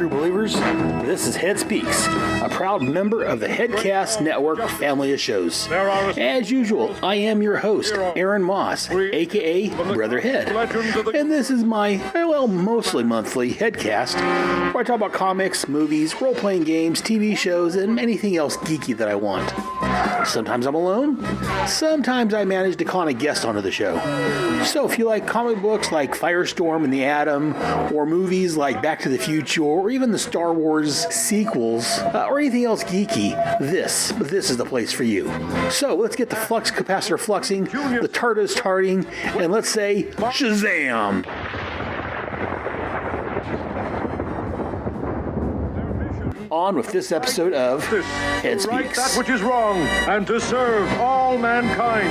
true believers. This is Head Speaks, a proud member of the Headcast Network family of shows. As usual, I am your host, Aaron Moss, aka Brother Head. And this is my, mostly monthly Headcast, where I talk about comics, movies, role-playing games, TV shows, and anything else geeky that I want. Sometimes I'm alone. Sometimes I manage to con a guest onto the show. So if you like comic books like Firestorm and the Atom, or movies like Back to the Future, or even the Star Wars sequels, or anything else geeky, this is the place for you. So let's get the flux capacitor fluxing, the TARDIS tarting, and let's say Shazam! On with this episode of Head Speaks. Right that which is wrong, and to serve all mankind.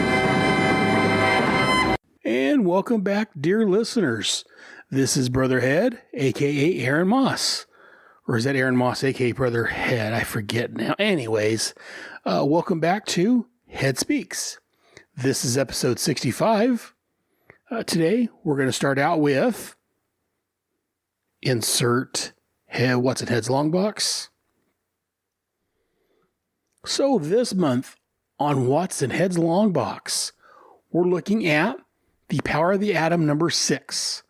And welcome back, dear listeners. This is Brother Head, a.k.a. Aaron Moss. Or is that Aaron Moss, a.k.a. Brother Head? I forget now. Anyways, welcome back to Head Speaks. This is episode 65. Today, we're going to start out with insert What's in Head's long box. So this month on What's in Head's long box, we're looking at The Power of the Atom number 6.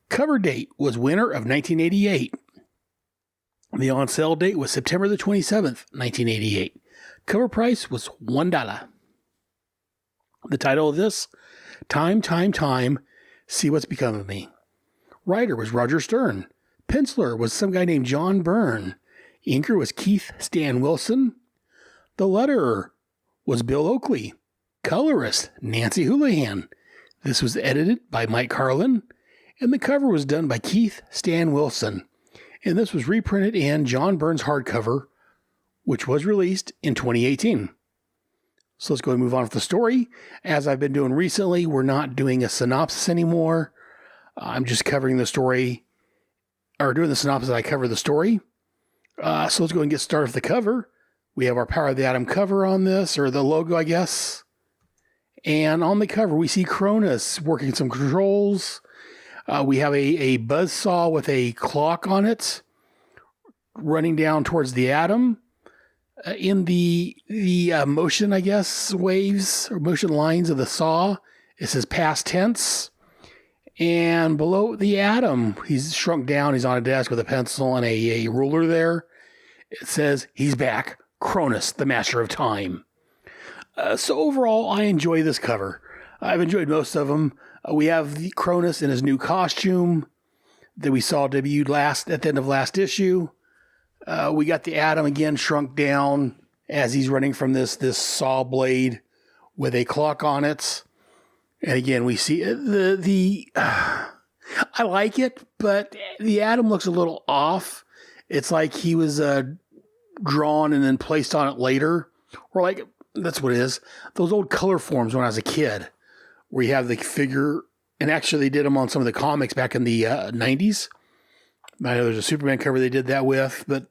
Cover date was winter of 1988. The on sale date was September the 27th, 1988. Cover price was $1. The title of this, Time, See What's Become of Me. Writer was Roger Stern. Penciler was some guy named John Byrne. Inker was Keith Stan Wilson. The letterer was Bill Oakley. Colorist, Nancy Houlihan. This was edited by Mike Carlin. And the cover was done by Keith Stan Wilson. And this was reprinted in John Byrne's hardcover, which was released in 2018. So let's go and move on with the story. As I've been doing recently, we're not doing a synopsis anymore. I'm just covering the story, or doing the synopsis. I cover the story. So let's go and get started with the cover. We have our Power of the Atom cover on this, or the logo, I guess. And on the cover, we see Cronus working some controls. We have a buzzsaw with a clock on it running down towards the atom. In the motion, I guess, waves or motion lines of the saw, it says past tense. And below the atom, he's shrunk down. He's on a desk with a pencil and a ruler there. It says he's back. Cronus, the master of time. So overall, I enjoy this cover. I've enjoyed most of them. We have the Cronus in his new costume that we saw debuted at the end of last issue. We got the Atom again shrunk down as he's running from this saw blade with a clock on it. And again, we see I like it, but the Atom looks a little off. It's like he was drawn and then placed on it later. Or like, that's what it is. Those old color forms when I was a kid, where you have the figure, and actually they did them on some of the comics back in the 90s. I know there's a Superman cover they did that with, but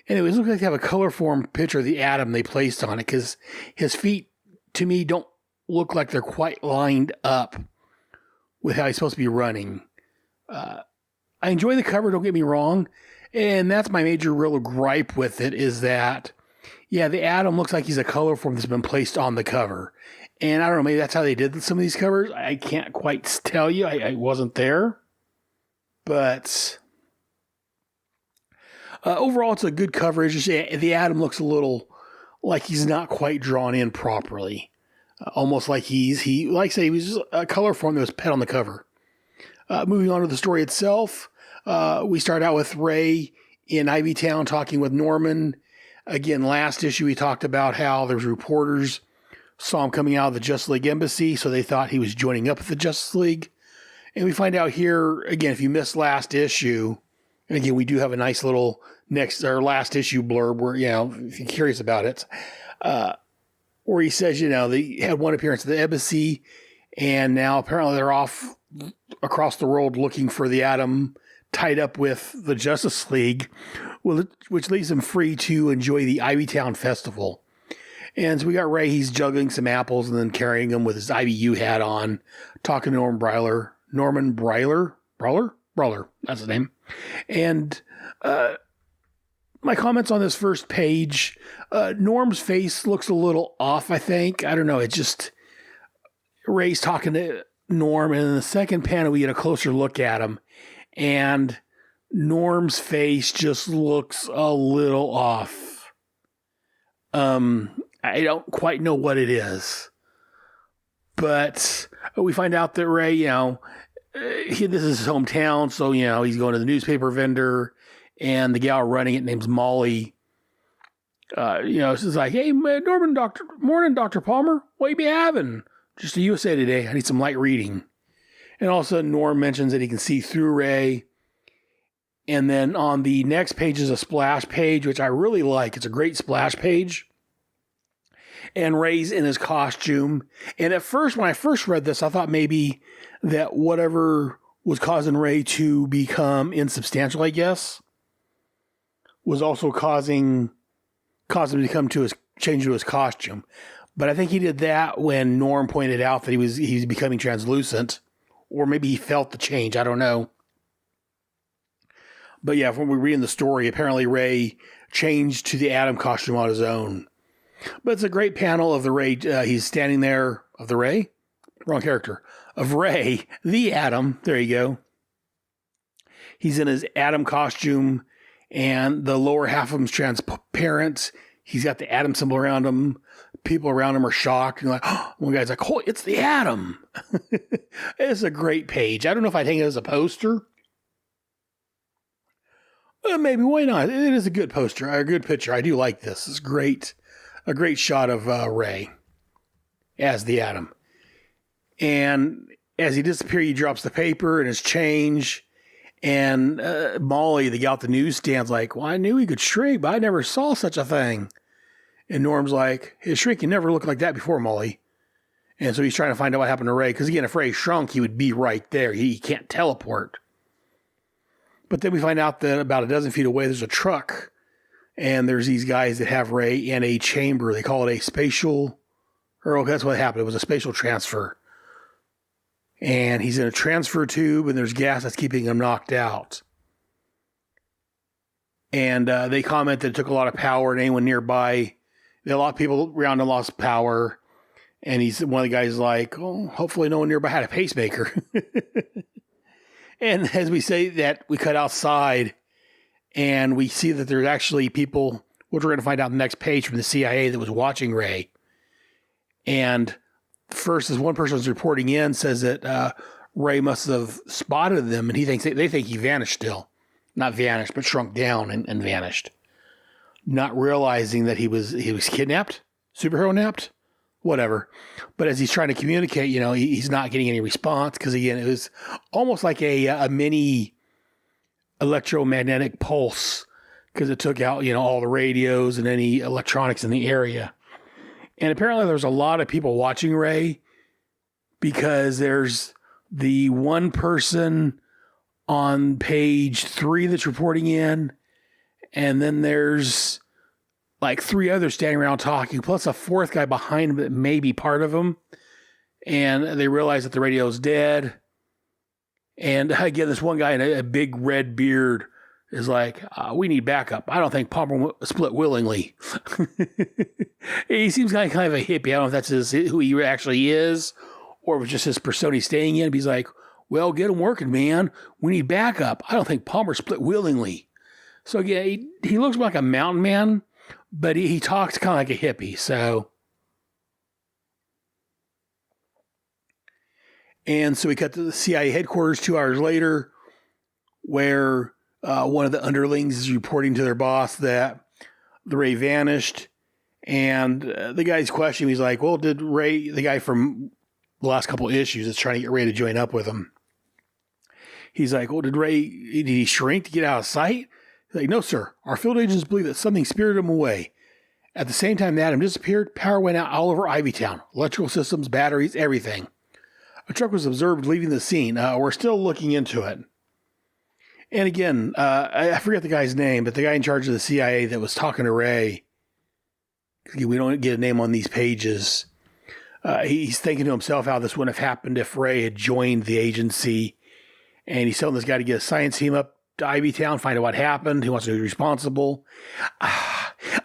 anyways, it looks like they have a color form picture of the Atom they placed on it, because his feet, to me, don't look like they're quite lined up with how he's supposed to be running. I enjoy the cover, don't get me wrong, and that's my major real gripe with it, is that, yeah, the Atom looks like he's a color form that's been placed on the cover. And I don't know, maybe that's how they did some of these covers. I can't quite tell you. I wasn't there. But overall, it's a good coverage. The Atom looks a little like he's not quite drawn in properly. Almost like he like I say, he was just a color form that was pet on the cover. Moving on to the story itself, we start out with Ray in Ivy Town talking with Norman. Again, last issue we talked about how there's reporters saw him coming out of the Justice League embassy, so they thought he was joining up with the Justice League. And we find out here, again, if you missed last issue, and again, we do have a nice little last issue blurb where, if you're curious about it, where he says, they had one appearance at the embassy, and now apparently they're off across the world looking for the Atom tied up with the Justice League, which leaves him free to enjoy the Ivy Town Festival. And so we got Ray, he's juggling some apples and then carrying them with his IBU hat on, talking to Norman Brawler. Brawler, that's his name. And my comments on this first page, Norm's face looks a little off, I think. I don't know. It just, Ray's talking to Norm, and in the second panel, we get a closer look at him. And Norm's face just looks a little off. I don't quite know what it is. But we find out that Ray, this is his hometown, so, he's going to the newspaper vendor, and the gal running it name's Molly. She's like, hey, morning, Dr. Palmer. What you be having? Just a USA Today. I need some light reading. And all of a sudden, Norm mentions that he can see through Ray. And then on the next page is a splash page, which I really like. It's a great splash page. And Ray's in his costume. And at first, when I first read this, I thought maybe that whatever was causing Ray to become insubstantial, I guess, was also causing him to change to his costume. But I think he did that when Norm pointed out that he was becoming translucent. Or maybe he felt the change. I don't know. But yeah, when we read in the story, apparently Ray changed to the Atom costume on his own. But it's a great panel of the Ray. He's standing there of the Ray. Wrong character. Of Ray, the Atom. There you go. He's in his Atom costume, and the lower half of him's transparent. He's got the Atom symbol around him. People around him are shocked. And like, oh, one guy's like, oh, it's the Atom. It's a great page. I don't know if I'd hang it as a poster. Maybe, why not? It is a good poster, a good picture. I do like this. It's great. A great shot of Ray as the Atom. And as he disappears, he drops the paper and his change. And Molly, the gal at the newsstand's like, well, I knew he could shrink, but I never saw such a thing. And Norm's like, his shrinking never looked like that before, Molly. And so he's trying to find out what happened to Ray. Because again, if Ray shrunk, he would be right there. He can't teleport. But then we find out that about a dozen feet away, there's a truck. And there's these guys that have Ray in a chamber. They call it a spatial, that's what happened. It was a spatial transfer. And he's in a transfer tube, and there's gas that's keeping him knocked out. And they comment that it took a lot of power, and anyone nearby, a lot of people around him lost power. And one of the guys like, oh, hopefully no one nearby had a pacemaker. And as we say that, we cut outside, and we see that there's actually people, which we're going to find out in the next page, from the CIA that was watching Ray. And first, as one person was reporting in, says that Ray must have spotted them, and they think he vanished still. Not vanished, but shrunk down and vanished. Not realizing that he was kidnapped, superhero napped, whatever. But as he's trying to communicate, he's not getting any response, because again, it was almost like a mini electromagnetic pulse, because it took out, all the radios and any electronics in the area. And apparently there's a lot of people watching Ray, because there's the one person on page 3 that's reporting in, and then there's like 3 others standing around talking, plus a 4th guy behind him that may be part of them. And they realize that the radio's dead. And again, this one guy in a big red beard is like, we need backup. I don't think Palmer split willingly. He seems kind of a hippie. I don't know if that's who he actually is, or if it's just his persona he's staying in. But he's like, well, get him working, man. We need backup. I don't think Palmer split willingly. So again, he looks like a mountain man, but he talks kind of like a hippie. So, and so we cut to the CIA headquarters 2 hours later, where one of the underlings is reporting to their boss that the Ray vanished. And the guy's questioning, he's like, well, did Ray, the guy from the last couple of issues that's trying to get Ray to join up with him, he's like, well, did he shrink to get out of sight? He's like, no, sir. Our field agents believe that something spirited him away. At the same time that Atom disappeared, power went out all over Ivytown. Electrical systems, batteries, everything. A truck was observed leaving the scene. We're still looking into it. And again, I forget the guy's name, but the guy in charge of the CIA that was talking to Ray, we don't get a name on these pages. He's thinking to himself how this wouldn't have happened if Ray had joined the agency. and he's telling this guy to get a science team up to Ivy Town, find out what happened. He wants to know who's responsible.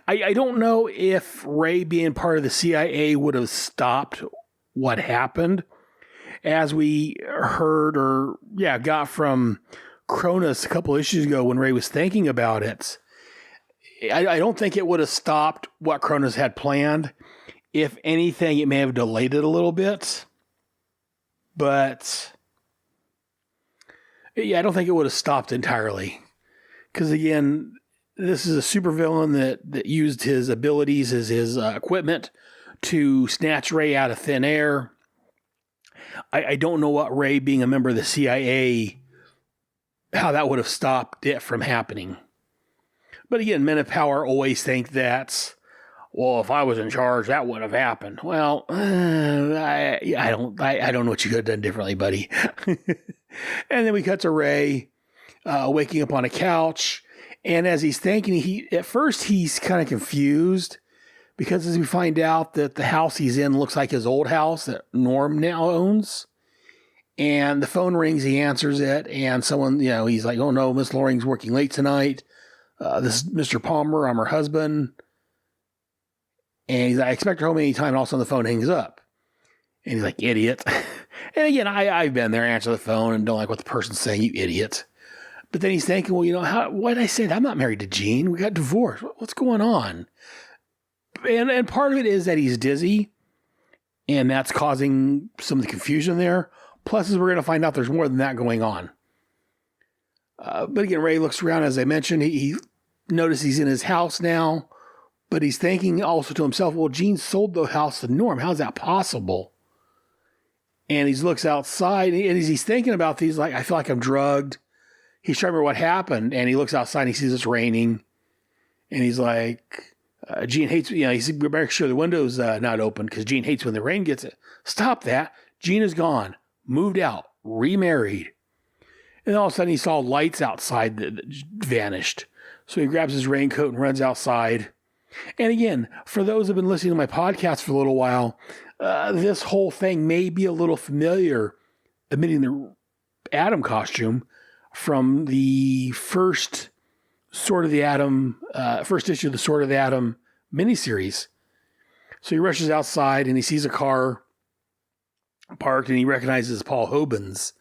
I don't know if Ray being part of the CIA would have stopped what happened. As we heard got from Cronus a couple issues ago when Ray was thinking about it, I don't think it would have stopped what Cronus had planned. If anything, it may have delayed it a little bit. But yeah, I don't think it would have stopped entirely. Because again, this is a supervillain that used his abilities as his equipment to snatch Ray out of thin air. I don't know what Ray, being a member of the CIA, how that would have stopped it from happening. But again, men of power always think that, well, if I was in charge, that would have happened. Well, I don't know what you could have done differently, buddy. And then we cut to Ray waking up on a couch. And as he's thinking, at first he's kind of confused because as we find out that the house he's in looks like his old house that Norm now owns. And the phone rings, he answers it, and someone, he's like, oh no, Miss Loring's working late tonight. This is Mr. Palmer, I'm her husband. And he's like, I expect her home anytime, and all of a sudden the phone hangs up. And he's like, idiot. And again, I've been there, answer the phone, and don't like what the person's saying, you idiot. But then he's thinking, well, why did I say that? I'm not married to Jean. We got divorced. What's going on? And part of it is that he's dizzy, and that's causing some of the confusion there. Plus, as we're going to find out, there's more than that going on. But again, Ray looks around, as I mentioned. He notices he's in his house now, but he's thinking also to himself, well, Jean sold the house to Norm. How's that possible? And he looks outside, and as he's thinking about these, like, I feel like I'm drugged. He's trying to remember what happened, and he looks outside, and he sees it's raining. And he's like, Jean hates, he's making sure the window's not open, because Jean hates when the rain gets it. Stop that. Jean is gone. Moved out, remarried. And all of a sudden he saw lights outside that vanished. So he grabs his raincoat and runs outside. And again, for those who have been listening to my podcast for a little while, this whole thing may be a little familiar, omitting the Atom costume, from the first Sword of the Atom, first issue of the Sword of the Atom miniseries. So he rushes outside and he sees a car parked, and he recognizes Paul Hoban's,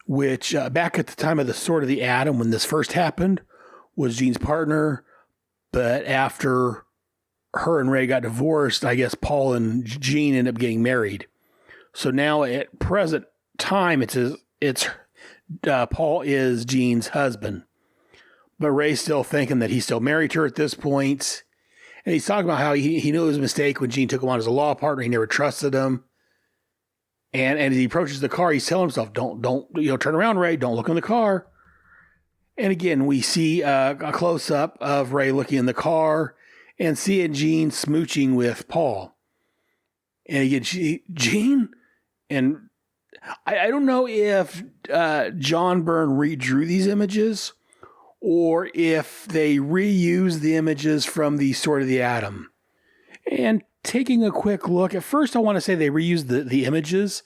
which back at the time of the Sword of the Atom, when this first happened, was Jean's partner. But after her and Ray got divorced, I guess Paul and Jean ended up getting married. So now at present time, it's Paul is Jean's husband. But Ray's still thinking that he's still married to her at this point. And he's talking about how he knew it was a mistake when Jean took him on as a law partner. He never trusted him. And as he approaches the car, he's telling himself, don't, turn around, Ray. Don't look in the car. And again, we see a close-up of Ray looking in the car and seeing Jean smooching with Paul. And again, Jean? And I don't know if John Byrne redrew these images or if they reused the images from the Sword of the Atom. And taking a quick look, at first I want to say they reused the images,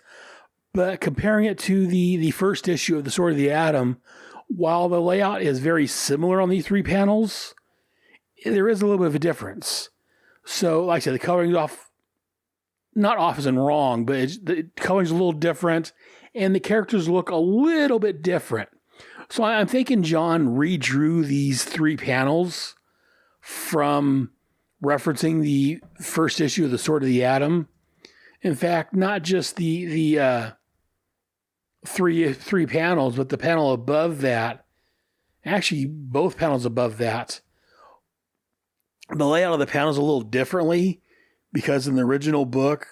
but comparing it to the first issue of the Sword of the Atom, while the layout is very similar on these three panels, there is a little bit of a difference. So, like I said, the coloring's off, not off as in wrong, but the coloring's a little different, and the characters look a little bit different. So I'm thinking John redrew these three panels from referencing the first issue of the Sword of the Atom. In fact, not just the three panels, but the panel above that. Actually, both panels above that. The layout of the panels a little differently because in the original book,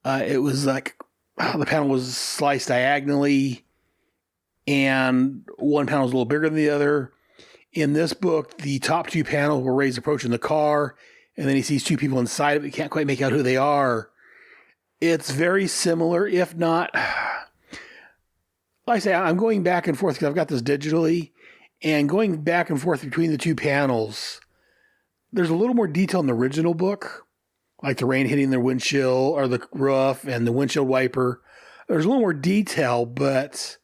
it was like the panel was sliced diagonally, and one panel was a little bigger than the other. In this book, the top two panels were Ray's approaching the car, and then he sees two people inside of it. He can't quite make out who they are. It's very similar, if not... Like I say, I'm going back and forth because I've got this digitally, and going back and forth between the two panels, there's a little more detail in the original book, like the rain hitting their windshield or the roof and the windshield wiper. There's a little more detail, but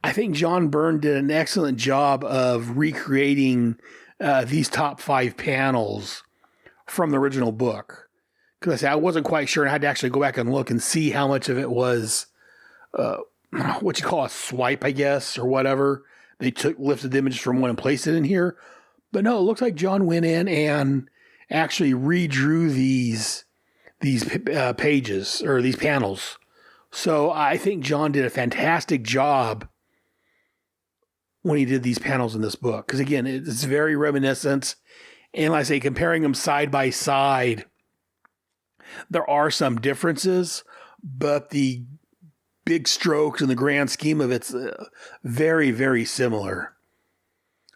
I think John Byrne did an excellent job of recreating these top 5 panels from the original book. Because I said I wasn't quite sure, and I had to actually go back and look and see how much of it was what you call a swipe, I guess, or whatever. They lifted the images from one and placed it in here. But no, it looks like John went in and actually redrew these pages or these panels. So I think John did a fantastic job when he did these panels in this book. Because again, it's very reminiscent. And like I say, comparing them side by side, there are some differences, but the big strokes in the grand scheme of it's very, very similar.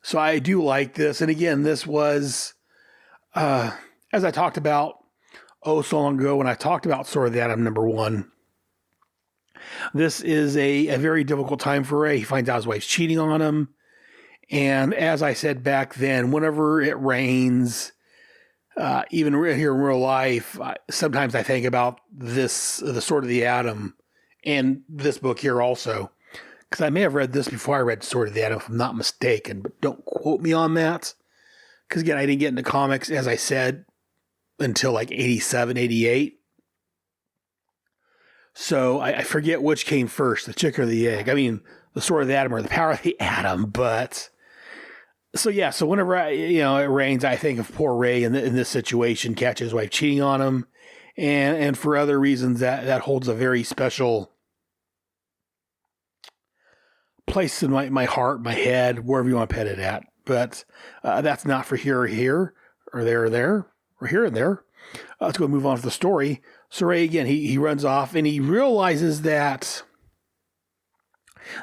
So I do like this. And again, this was, as I talked about, so long ago when I talked about Sword of the Atom #1, this is a very difficult time for Ray. He finds out his wife's cheating on him. And as I said back then, whenever it rains, even here in real life, sometimes I think about the Sword of the Atom and this book here also. Because I may have read this before I read Sword of the Atom, if I'm not mistaken, but don't quote me on that. Because again, I didn't get into comics, as I said, until like 87, 88. So I forget which came first, the chick or the egg. I mean, the Sword of the Atom or the Power of the Atom. But so yeah, so whenever it rains, I think of poor Ray in this situation, catching his wife cheating on him, and for other reasons that holds a very special place in my heart, my head, wherever you want to put it at. But that's not for here, or there, or here and there. Let's go move on to the story. So Ray, again, he runs off and he realizes that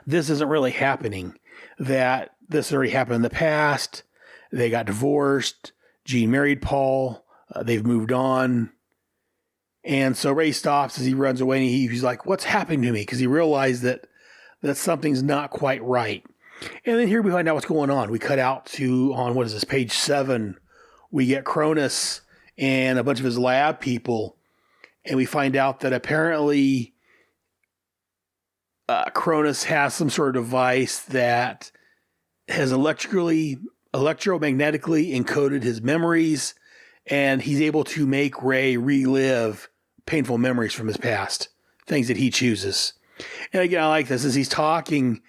this isn't really happening, that this already happened in the past. They got divorced. Jean married Paul. They've moved on. And so Ray stops as he runs away and he's like, what's happening to me? Because he realized that something's not quite right. And then here we find out what's going on. We cut out on what is this, page 7. We get Cronus and a bunch of his lab people. And we find out that apparently Cronus has some sort of device that has electromagnetically encoded his memories, and he's able to make Ray relive painful memories from his past, things that he chooses. And again, I like this. As he's talking,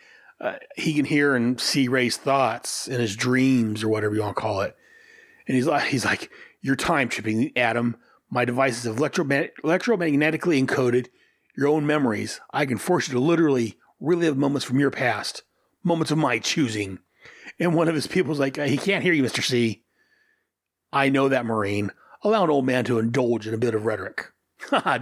he can hear and see Ray's thoughts in his dreams, or whatever you want to call it. And he's like, you're time tripping, Adam. My devices have electromagnetically encoded your own memories. I can force you to literally relive moments from your past, moments of my choosing. And one of his people's like, he can't hear you, Mr. C. I know that, Marine. Allow an old man to indulge in a bit of rhetoric.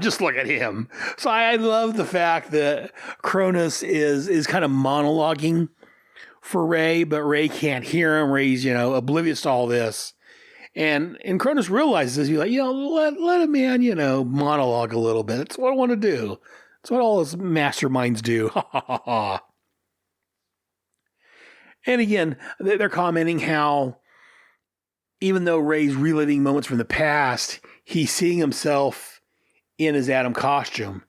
Just look at him. So I love the fact that Cronus is kind of monologuing for Ray, but Ray can't hear him. Ray's, oblivious to all this. And Cronus realizes this. He's like, let a man, monologue a little bit. That's what I want to do. That's what all his masterminds do. Ha ha ha ha. And again, they're commenting how even though Ray's reliving moments from the past, he's seeing himself in his Atom costume.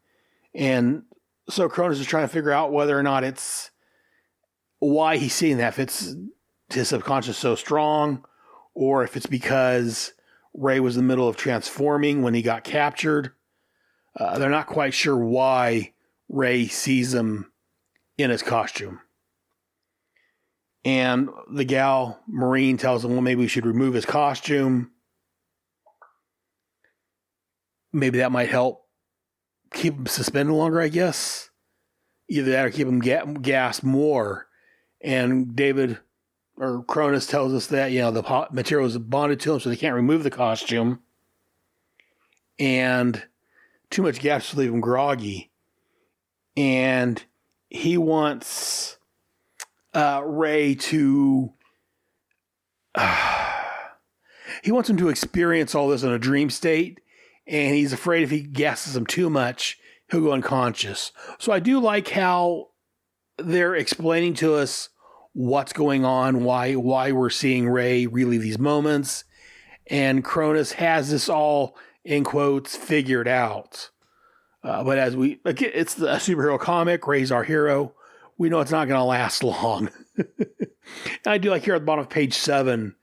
And so Cronus is trying to figure out whether or not it's why he's seeing that, if it's his subconscious so strong, or if it's because Ray was in the middle of transforming when he got captured. They're not quite sure why Ray sees him in his costume. And the gal, Marine, tells him, well, maybe we should remove his costume. Maybe that might help keep him suspended longer, I guess. Either that or keep him gassed more. And Cronus tells us that, the material is bonded to him, so they can't remove the costume. And too much gas to leave him groggy. And he wants Ray to... he wants him to experience all this in a dream state, and he's afraid if he gasses him too much, he'll go unconscious. So I do like how they're explaining to us what's going on, why we're seeing Ray relive these moments. And Cronus has this all, in quotes, figured out. But it's a superhero comic. Ray's our hero. we know it's not going to last long. I do like here at the bottom of page 7,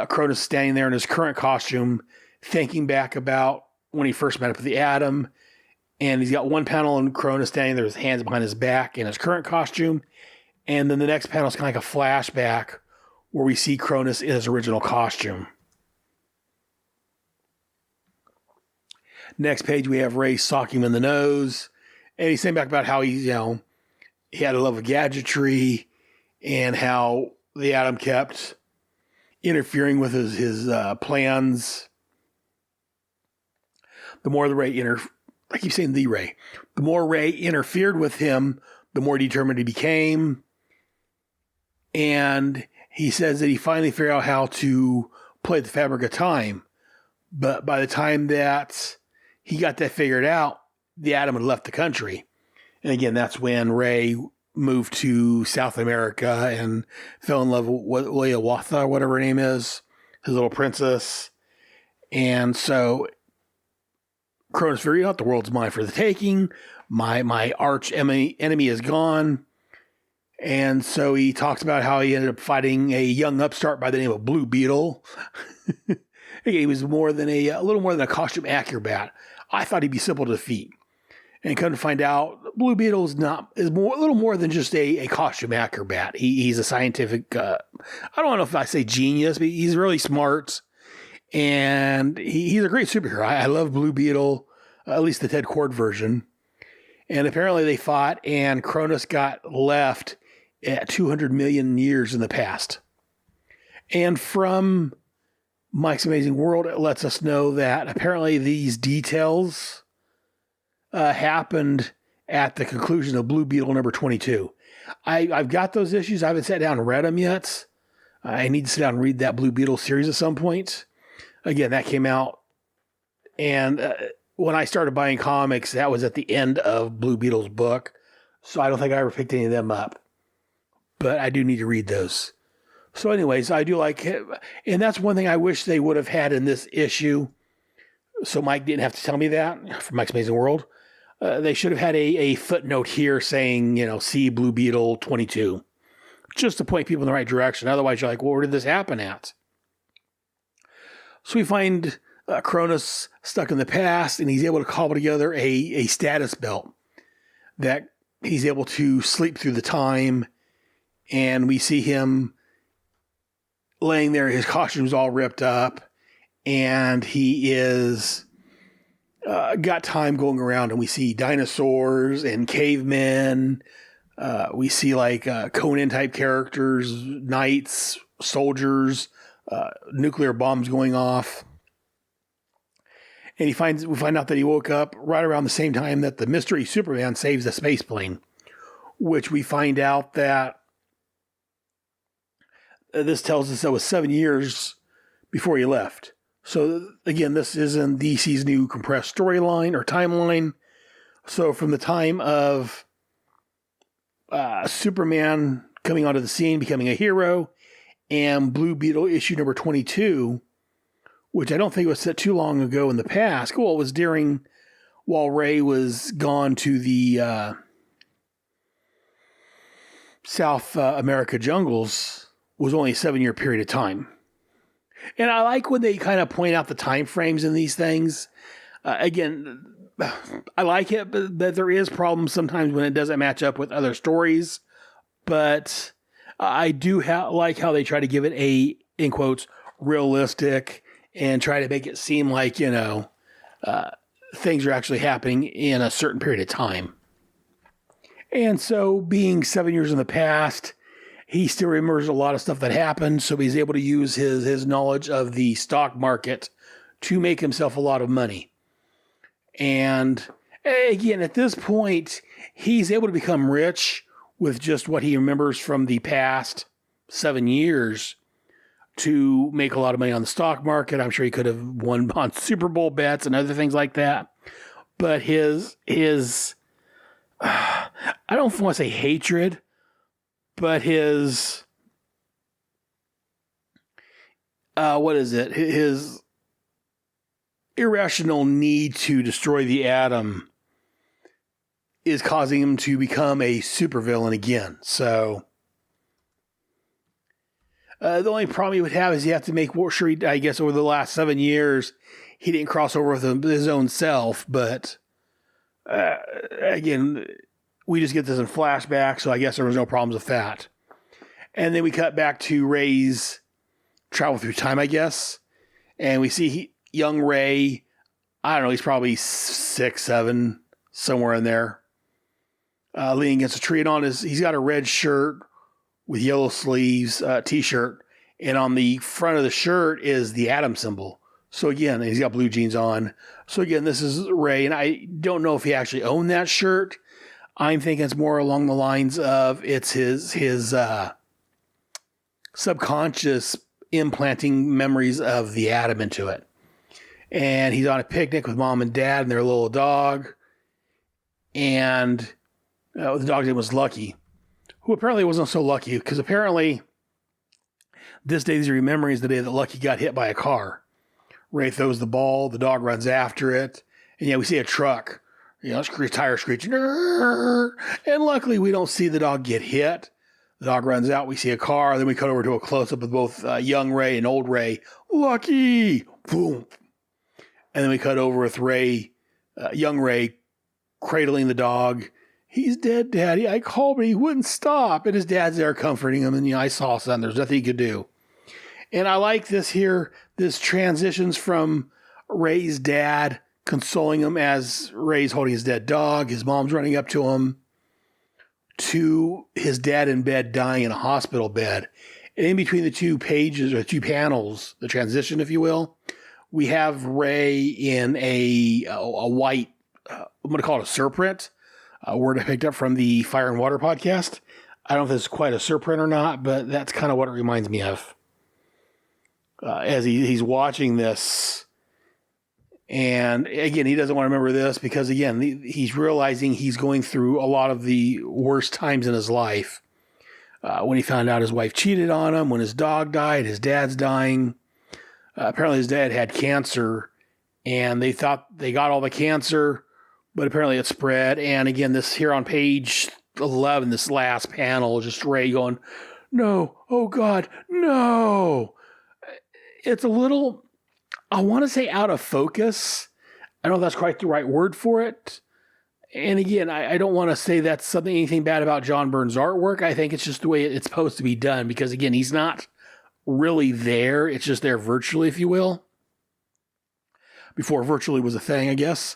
Cronus standing there in his current costume, thinking back about when he first met up with the Atom. And he's got one panel on Cronus standing there with his hands behind his back in his current costume. And then the next panel is kind of like a flashback where we see Cronus in his original costume. Next page, we have Ray socking him in the nose. And he's saying back about how he had a love of gadgetry and how the Atom kept interfering with his plans. The more the more Ray interfered with him, the more determined he became. And he says that he finally figured out how to play the fabric of time. But by the time that he got that figured out, the Atom had left the country. And again, that's when Ray moved to South America and fell in love with Leowatha, whatever her name is, his little princess. And so Cronus figured out the world's mine for the taking. My arch enemy is gone. And so he talks about how he ended up fighting a young upstart by the name of Blue Beetle. He was a little more than a costume acrobat. I thought he'd be simple to defeat. And come to find out, Blue Beetle is a little more than just a costume acrobat. He's a scientific, I don't know if I say genius, but he's really smart. And he's a great superhero. I love Blue Beetle, at least the Ted Kord version. And apparently they fought, and Cronus got left at 200 million years in the past. And from Mike's Amazing World, it lets us know that apparently these details happened at the conclusion of Blue Beetle number 22. I've got those issues. I haven't sat down and read them yet. I need to sit down and read that Blue Beetle series at some point. Again, that came out, and when I started buying comics, that was at the end of Blue Beetle's book, so I don't think I ever picked any of them up. But I do need to read those. So anyways, I do like it, and that's one thing I wish they would have had in this issue, so Mike didn't have to tell me that, from Mike's Amazing World. They should have had a footnote here saying, see Blue Beetle 22, just to point people in the right direction. Otherwise, you're like, well, where did this happen at? So we find Cronus stuck in the past, and he's able to cobble together a status belt that he's able to sleep through the time. And we see him laying there, his costume's all ripped up, and he is got time going around, and we see dinosaurs and cavemen. We see Conan type characters, knights, soldiers, nuclear bombs going off. And we find out that he woke up right around the same time that the mystery Superman saves the space plane, which we find out that this tells us that was 7 years before he left. So again, this is in DC's new compressed storyline or timeline. So from the time of Superman coming onto the scene, becoming a hero, and Blue Beetle issue number 22, which I don't think was set too long ago in the past. Well, it was while Ray was gone to the South America jungles, was only a 7-year period of time. And I like when they kind of point out the time frames in these things. Again, I like it, but there is problems sometimes when it doesn't match up with other stories. But I do like how they try to give it a, in quotes, realistic, and try to make it seem like, things are actually happening in a certain period of time. And so being 7 years in the past, he still remembers a lot of stuff that happened, so he's able to use his knowledge of the stock market to make himself a lot of money. And again, at this point, he's able to become rich with just what he remembers from the past 7 years to make a lot of money on the stock market. I'm sure he could have won on Super Bowl bets and other things like that. But his I don't want to say hatred, but his, his irrational need to destroy the Atom is causing him to become a supervillain again. So the only problem he would have is you have to make sure, I guess, over the last 7 years, he didn't cross over with his own self. But again, we just get this in flashback, so I guess there was no problems with that. And then we cut back to Ray's travel through time, I guess. And we see young Ray, I don't know, he's probably 6, 7, somewhere in there, leaning against a tree. And he's got a red shirt with yellow sleeves, t-shirt. And on the front of the shirt is the atom symbol. So again, he's got blue jeans on. So again, this is Ray. And I don't know if he actually owned that shirt. I'm thinking it's more along the lines of it's his subconscious implanting memories of the atom into it. And he's on a picnic with mom and dad and their little dog. And the dog's name was Lucky, who apparently wasn't so lucky, because apparently this day he's remembering is the day that Lucky got hit by a car. Ray throws the ball, the dog runs after it, and we see a truck, tire screeching, and luckily we don't see the dog get hit. The dog runs out, we see a car, then we cut over to a close-up with both young Ray and old Ray. Lucky! Boom! And then we cut over with Ray, young Ray, cradling the dog. He's dead, Daddy. I called, but he wouldn't stop. And his dad's there comforting him. And I saw son. There's nothing he could do. And I like this here. This transitions from Ray's dad consoling him as Ray's holding his dead dog. His mom's running up to him, to his dad in bed, dying in a hospital bed. And in between the two pages, or two panels, the transition, if you will, we have Ray in a white, I'm going to call it a surprint, a word I picked up from the Fire and Water podcast. I don't know if it's quite a surprint or not, but that's kind of what it reminds me of. As he's watching this, and again, he doesn't want to remember this because, again, he's realizing he's going through a lot of the worst times in his life. When he found out his wife cheated on him, when his dog died, his dad's dying. Apparently his dad had cancer, and they thought they got all the cancer, but apparently it spread. And again, this here on page 11, this last panel, just Ray going, no, oh God, no. It's a little, I want to say out of focus. I don't know if that's quite the right word for it. And again, I don't want to say that's anything bad about John Byrne's artwork. I think it's just the way it's supposed to be done, because again, he's not really there. It's just there virtually, if you will. Before virtually was a thing, I guess.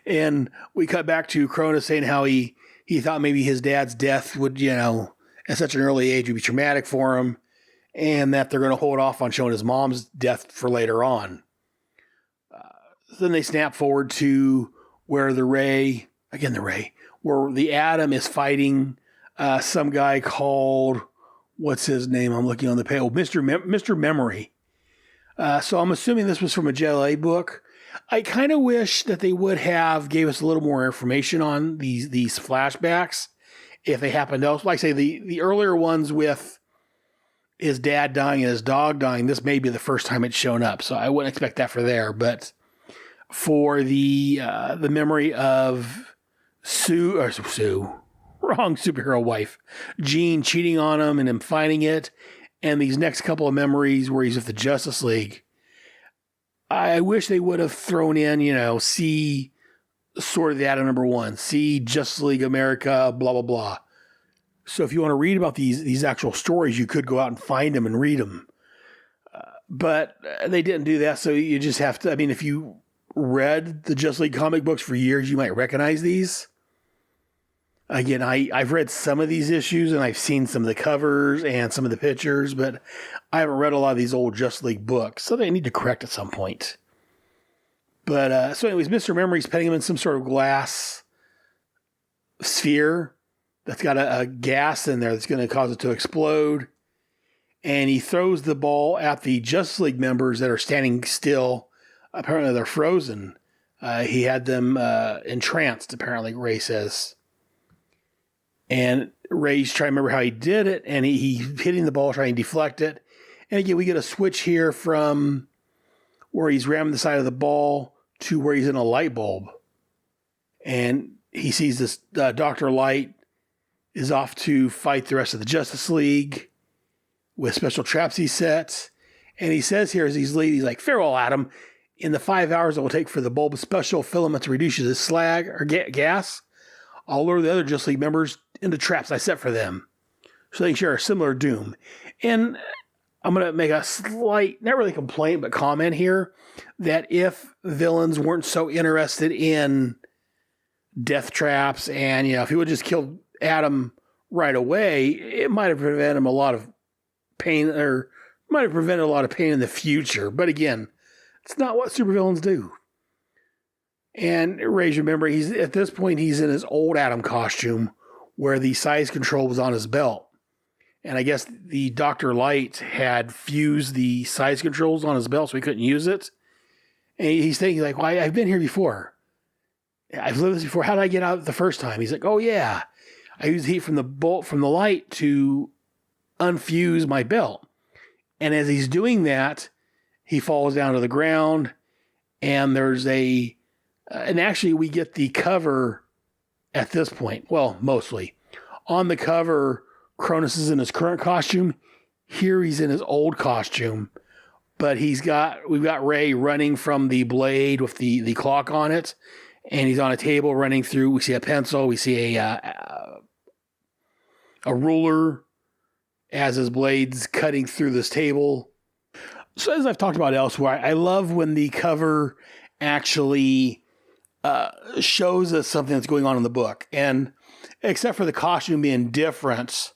And we cut back to Cronus saying how he thought maybe his dad's death would, at such an early age would be traumatic for him, and that they're going to hold off on showing his mom's death for later on. Then they snap forward to where where the Atom is fighting some guy called, what's his name? I'm looking on the page. Oh, Mr. Memory. So I'm assuming this was from a JLA book. I kind of wish that they would have gave us a little more information on these flashbacks if they happened else. Like I say, the earlier ones with his dad dying and his dog dying, this may be the first time it's shown up. So I wouldn't expect that for there. But for the memory of Sue, wrong superhero wife, Jean cheating on him and him finding it, and these next couple of memories where he's with the Justice League, I wish they would have thrown in, see sort of the Atom number 1, see Justice League America, blah, blah, blah. So if you want to read about these actual stories, you could go out and find them and read them. But they didn't do that, so you just have to, if you read the Justice League comic books for years, you might recognize these. Again, I've read some of these issues, and I've seen some of the covers and some of the pictures, but I haven't read a lot of these old Justice League books, so they need to correct at some point. But, so anyways, Mr. Memory's petting him in some sort of glass sphere that's got a gas in there that's going to cause it to explode. And he throws the ball at the Justice League members that are standing still. Apparently they're frozen. He had them entranced, apparently, Ray says. And Ray's trying to remember how he did it, and he's hitting the ball, trying to deflect it. And again, we get a switch here from where he's ramming the side of the ball to where he's in a light bulb. And he sees this Dr. Light is off to fight the rest of the Justice League with special traps he sets. And he says here as he's leaving, he's like, "Farewell, Adam. In the 5 hours it will take for the bulb's special filament to reduce the slag or gas, I'll lure the other Justice League members into traps I set for them, so they can share a similar doom." And I'm going to make a slight, not really complaint, but comment here, that if villains weren't so interested in death traps and, if he would just kill Adam right away, it might have prevented him a lot of pain, or might have prevented a lot of pain in the future. But again, it's not what supervillains do. And Ray's, remember, at this point, he's in his old Adam costume where the size control was on his belt. And I guess the Dr. Light had fused the size controls on his belt so he couldn't use it. And he's thinking like, well, I've been here before. I've lived this before. How did I get out the first time? He's like, oh yeah, I used heat from the light to unfuse my belt. And as he's doing that, he falls down to the ground, and there's and actually we get the cover at this point. Well, mostly. On the cover, Cronus is in his current costume. Here he's in his old costume, but we've got Ray running from the blade with the clock on it, and he's on a table running through. We see a pencil, we see a ruler as his blade's cutting through this table. So as I've talked about elsewhere, I love when the cover actually shows us something that's going on in the book. And except for the costume being different,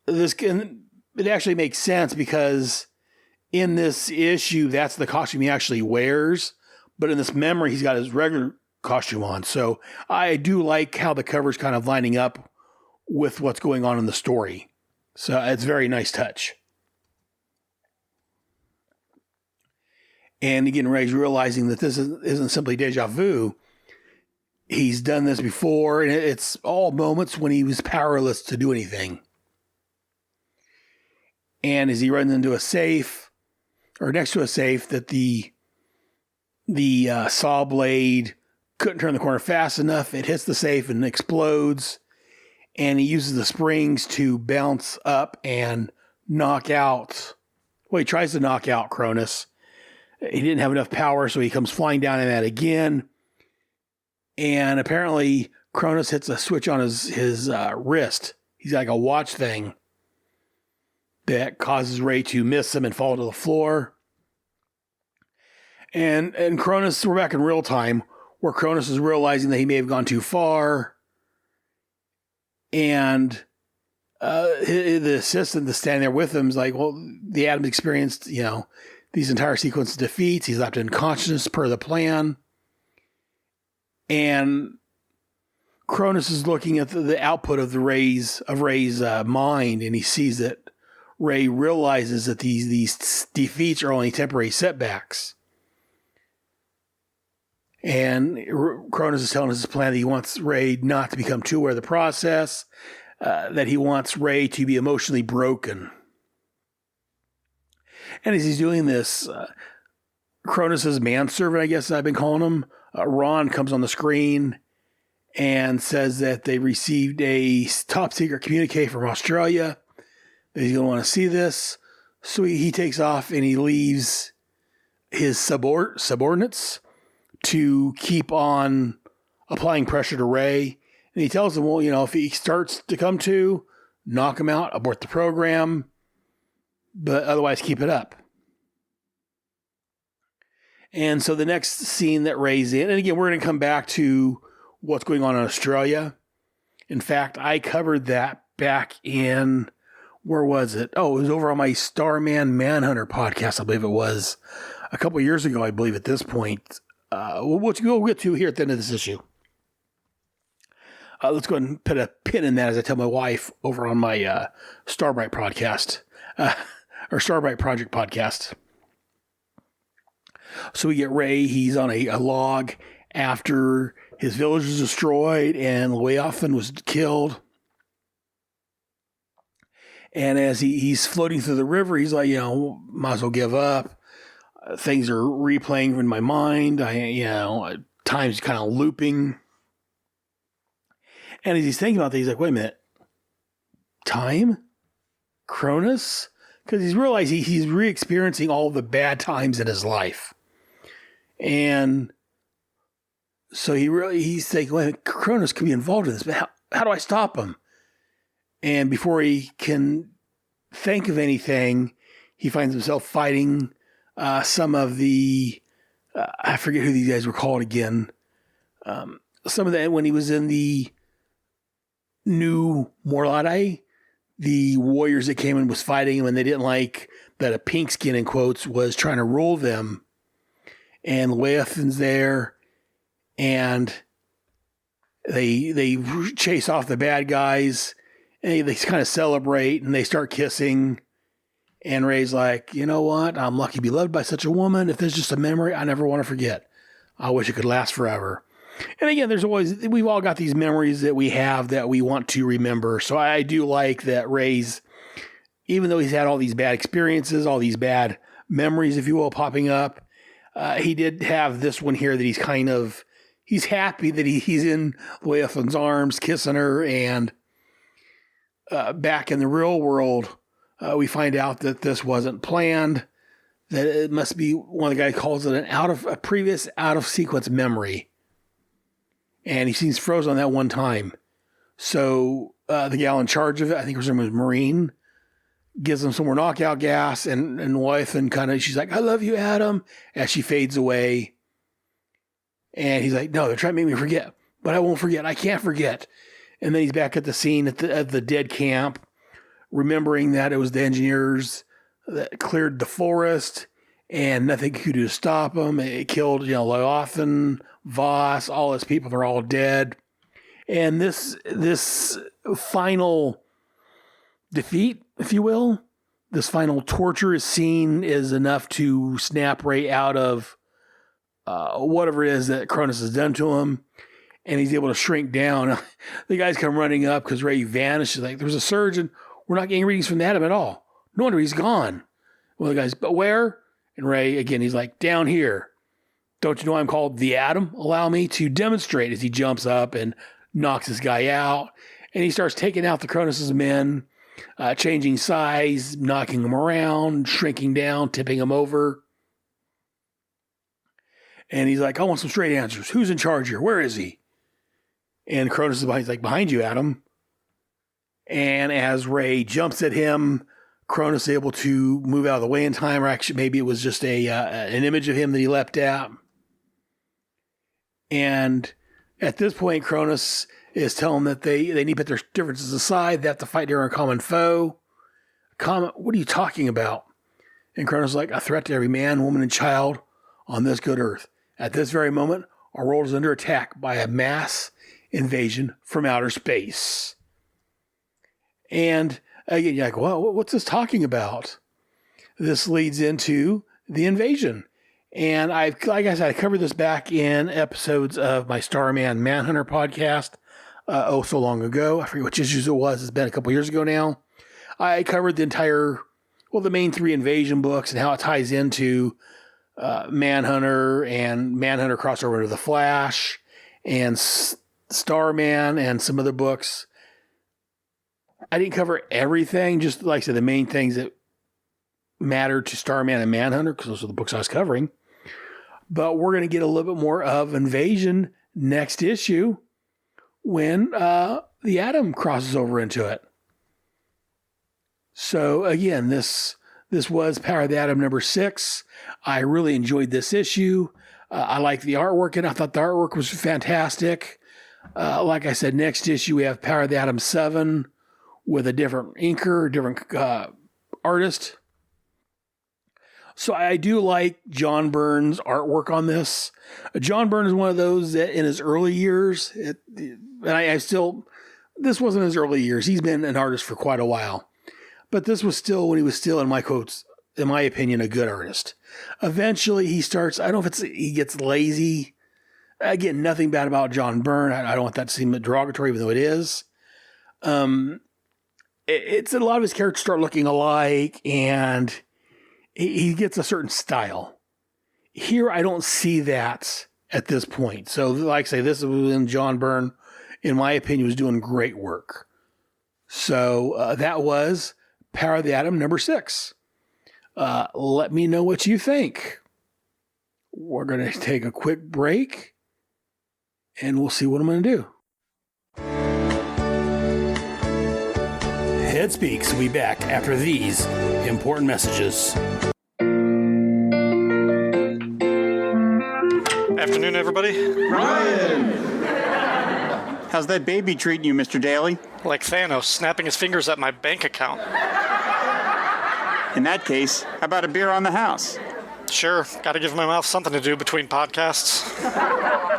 it actually makes sense because in this issue, that's the costume he actually wears. But in this memory, he's got his regular costume on. So I do like how the cover's kind of lining up with what's going on in the story. So it's a very nice touch. And again, Ray's realizing that this isn't simply deja vu. He's done this before, and it's all moments when he was powerless to do anything. And as he runs into a safe, or next to a safe, that the saw blade couldn't turn the corner fast enough, it hits the safe and explodes. And he uses the springs to bounce up and knock out. Well, he tries to knock out Cronus. He didn't have enough power, so he comes flying down in that again. And apparently, Cronus hits a switch on his wrist. He's got like a watch thing that causes Ray to miss him and fall to the floor. And Cronus, we're back in real time, where Cronus is realizing that he may have gone too far. And the assistant that's standing there with him is like, well, the Atom's experienced, these entire sequence of defeats. He's left unconscious per the plan. And Cronus is looking at the output of Ray's mind, and he sees that Ray realizes that these defeats are only temporary setbacks. And Cronus is telling us his plan that he wants Ray not to become too aware of the process, that he wants Ray to be emotionally broken. And as he's doing this, Cronus's manservant, I guess I've been calling him, Ron, comes on the screen and says that they received a top secret communique from Australia, that he's going to want to see this. So he takes off and he leaves his subordinates to keep on applying pressure to Ray. And he tells them, well, if he starts to come to, knock him out, abort the program, but otherwise keep it up. And so the next scene that Ray's in, and again, we're going to come back to what's going on in Australia. In fact, I covered that back in, where was it? Oh, it was over on my Starman Manhunter podcast, I believe it was, a couple of years ago, I believe, at this point. We'll get to here at the end of this issue. Let's go ahead and put a pin in that as I tell my wife over on my Starbright podcast, or Starbright Project podcast. So we get Ray, he's on a log after his village was destroyed and Lewiathan was killed. And as he's floating through the river, he's like, might as well give up. Things are replaying in my mind. Time's kind of looping. And as he's thinking about that, he's like, wait a minute. Time? Cronus? Because he's realized he's re-experiencing all the bad times in his life. And so he's thinking, wait a minute, Cronus could be involved in this, but how do I stop him? And before he can think of anything, he finds himself fighting some of the, I forget who these guys were called again. Some of that when he was in the New Morlade, the warriors that came in was fighting him, and they didn't like that a pink skin, in quotes, was trying to rule them. And Leviathan's there, and they chase off the bad guys, and they kind of celebrate, and they start kissing. And Ray's like, you know what? I'm lucky to be loved by such a woman. If there's just a memory I never want to forget, I wish it could last forever. And again, we've all got these memories that we have that we want to remember. So I do like that Ray's, even though he's had all these bad experiences, all these bad memories, if you will, popping up, he did have this one here that he's happy that he's in Leviathan's arms, kissing her. And back in the real world, we find out that this wasn't planned, that it must be, one of the guys calls it a previous out of sequence memory. And he seems frozen on that one time. So the gal in charge of it, I think her name was Marine, gives him some more knockout gas, and Leviathan she's like, I love you, Adam, as she fades away. And he's like, no, they're trying to make me forget, but I won't forget. I can't forget. And then he's back at the scene at the dead camp, remembering that it was the engineers that cleared the forest and nothing could do to stop them. It killed, Leviathan, Voss, all his people, they're all dead. And this final defeat, if you will, this final torturous scene is enough to snap Ray out of whatever it is that Cronus has done to him. And he's able to shrink down. The guys come running up because Ray vanishes. Like, there's a surgeon. We're not getting readings from Adam at all. No wonder he's gone. Well, the guy's, but where? And Ray, again, he's like, down here. Don't you know I'm called the Atom? Allow me to demonstrate, as he jumps up and knocks this guy out. And he starts taking out the Cronus' men, changing size, knocking them around, shrinking down, tipping them over. And he's like, I want some straight answers. Who's in charge here? Where is he? And Cronus is behind. He's like, behind you, Adam. And as Ray jumps at him, Cronus is able to move out of the way in time. Or actually, maybe it was just an image of him that he leapt at. And at this point, Cronus is telling them that they need to put their differences aside. They have to fight their common foe. What are you talking about? And Cronus is like, a threat to every man, woman, and child on this good earth. At this very moment, our world is under attack by a mass invasion from outer space. And again, you're like, well, what's this talking about? This leads into the invasion. And like I said, I covered this back in episodes of my Starman Manhunter podcast, so long ago. I forget which issues it was. It's been a couple years ago now. I covered the main 3 invasion books and how it ties into Manhunter and Manhunter crossover to the Flash and Starman and some other books. I didn't cover everything, just like I said, the main things that matter to Starman and Manhunter, because those are the books I was covering. But we're going to get a little bit more of Invasion next issue when the Atom crosses over into it. So again, this was Power of the Atom number 6. I really enjoyed this issue. I liked the artwork, and I thought the artwork was fantastic. Like I said, next issue we have Power of the Atom 7 with a different inker, different artist. So I do like John Byrne's artwork on this. John Byrne is one of those that in his early years, this wasn't his early years. He's been an artist for quite a while. But this was still when he was still, in my quotes, in my opinion, a good artist. Eventually he starts, I don't know if he gets lazy. Again, nothing bad about John Byrne. I don't want that to seem derogatory, even though it is. It's a lot of his characters start looking alike, and he gets a certain style. Here, I don't see that at this point. So, like I say, this was when John Byrne in my opinion, was doing great work. So that was Power of the Atom number 6. Let me know what you think. We're going to take a quick break, and we'll see what I'm going to do. Head Speaks will be back after these important messages. Afternoon, everybody. Ryan! How's that baby treating you, Mr. Daly? Like Thanos snapping his fingers at my bank account. In that case, how about a beer on the house? Sure, gotta give my mouth something to do between podcasts.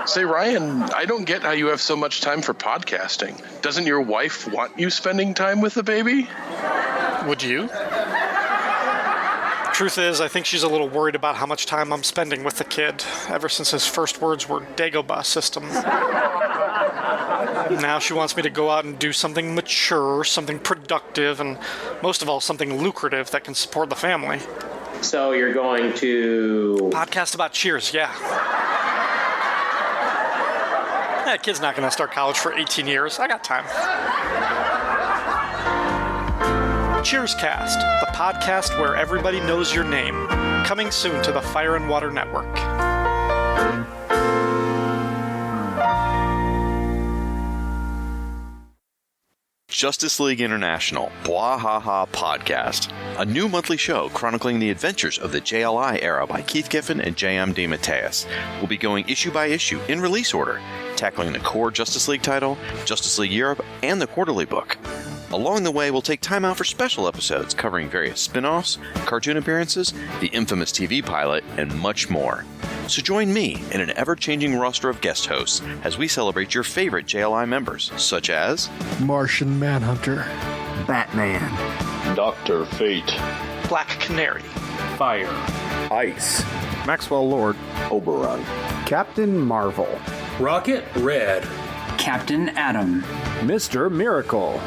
Say, Ryan, I don't get how you have so much time for podcasting. Doesn't your wife want you spending time with the baby? Would you? Truth is, I think she's a little worried about how much time I'm spending with the kid, ever since his first words were Dagobah system. Now she wants me to go out and do something mature, something productive, and most of all, something lucrative that can support the family. So you're going to... Podcast about Cheers, yeah. That kid's not going to start college for 18 years. I got time. Cheers Cast, the podcast where everybody knows your name. Coming soon to the Fire and Water Network. Justice League International, Blah Ha Ha Podcast, a new monthly show chronicling the adventures of the JLI era by Keith Giffen and J.M. DeMatteis. We'll be going issue by issue in release order, tackling the core Justice League title, Justice League Europe, and the quarterly book. Along the way, we'll take time out for special episodes covering various spin-offs, cartoon appearances, the infamous TV pilot, and much more. So join me in an ever-changing roster of guest hosts as we celebrate your favorite JLI members, such as Martian Manhunter, Batman, Dr. Fate, Black Canary, Fire, Ice, Maxwell Lord, Oberon, Captain Marvel, Rocket Red, Captain Atom, Mr. Miracle,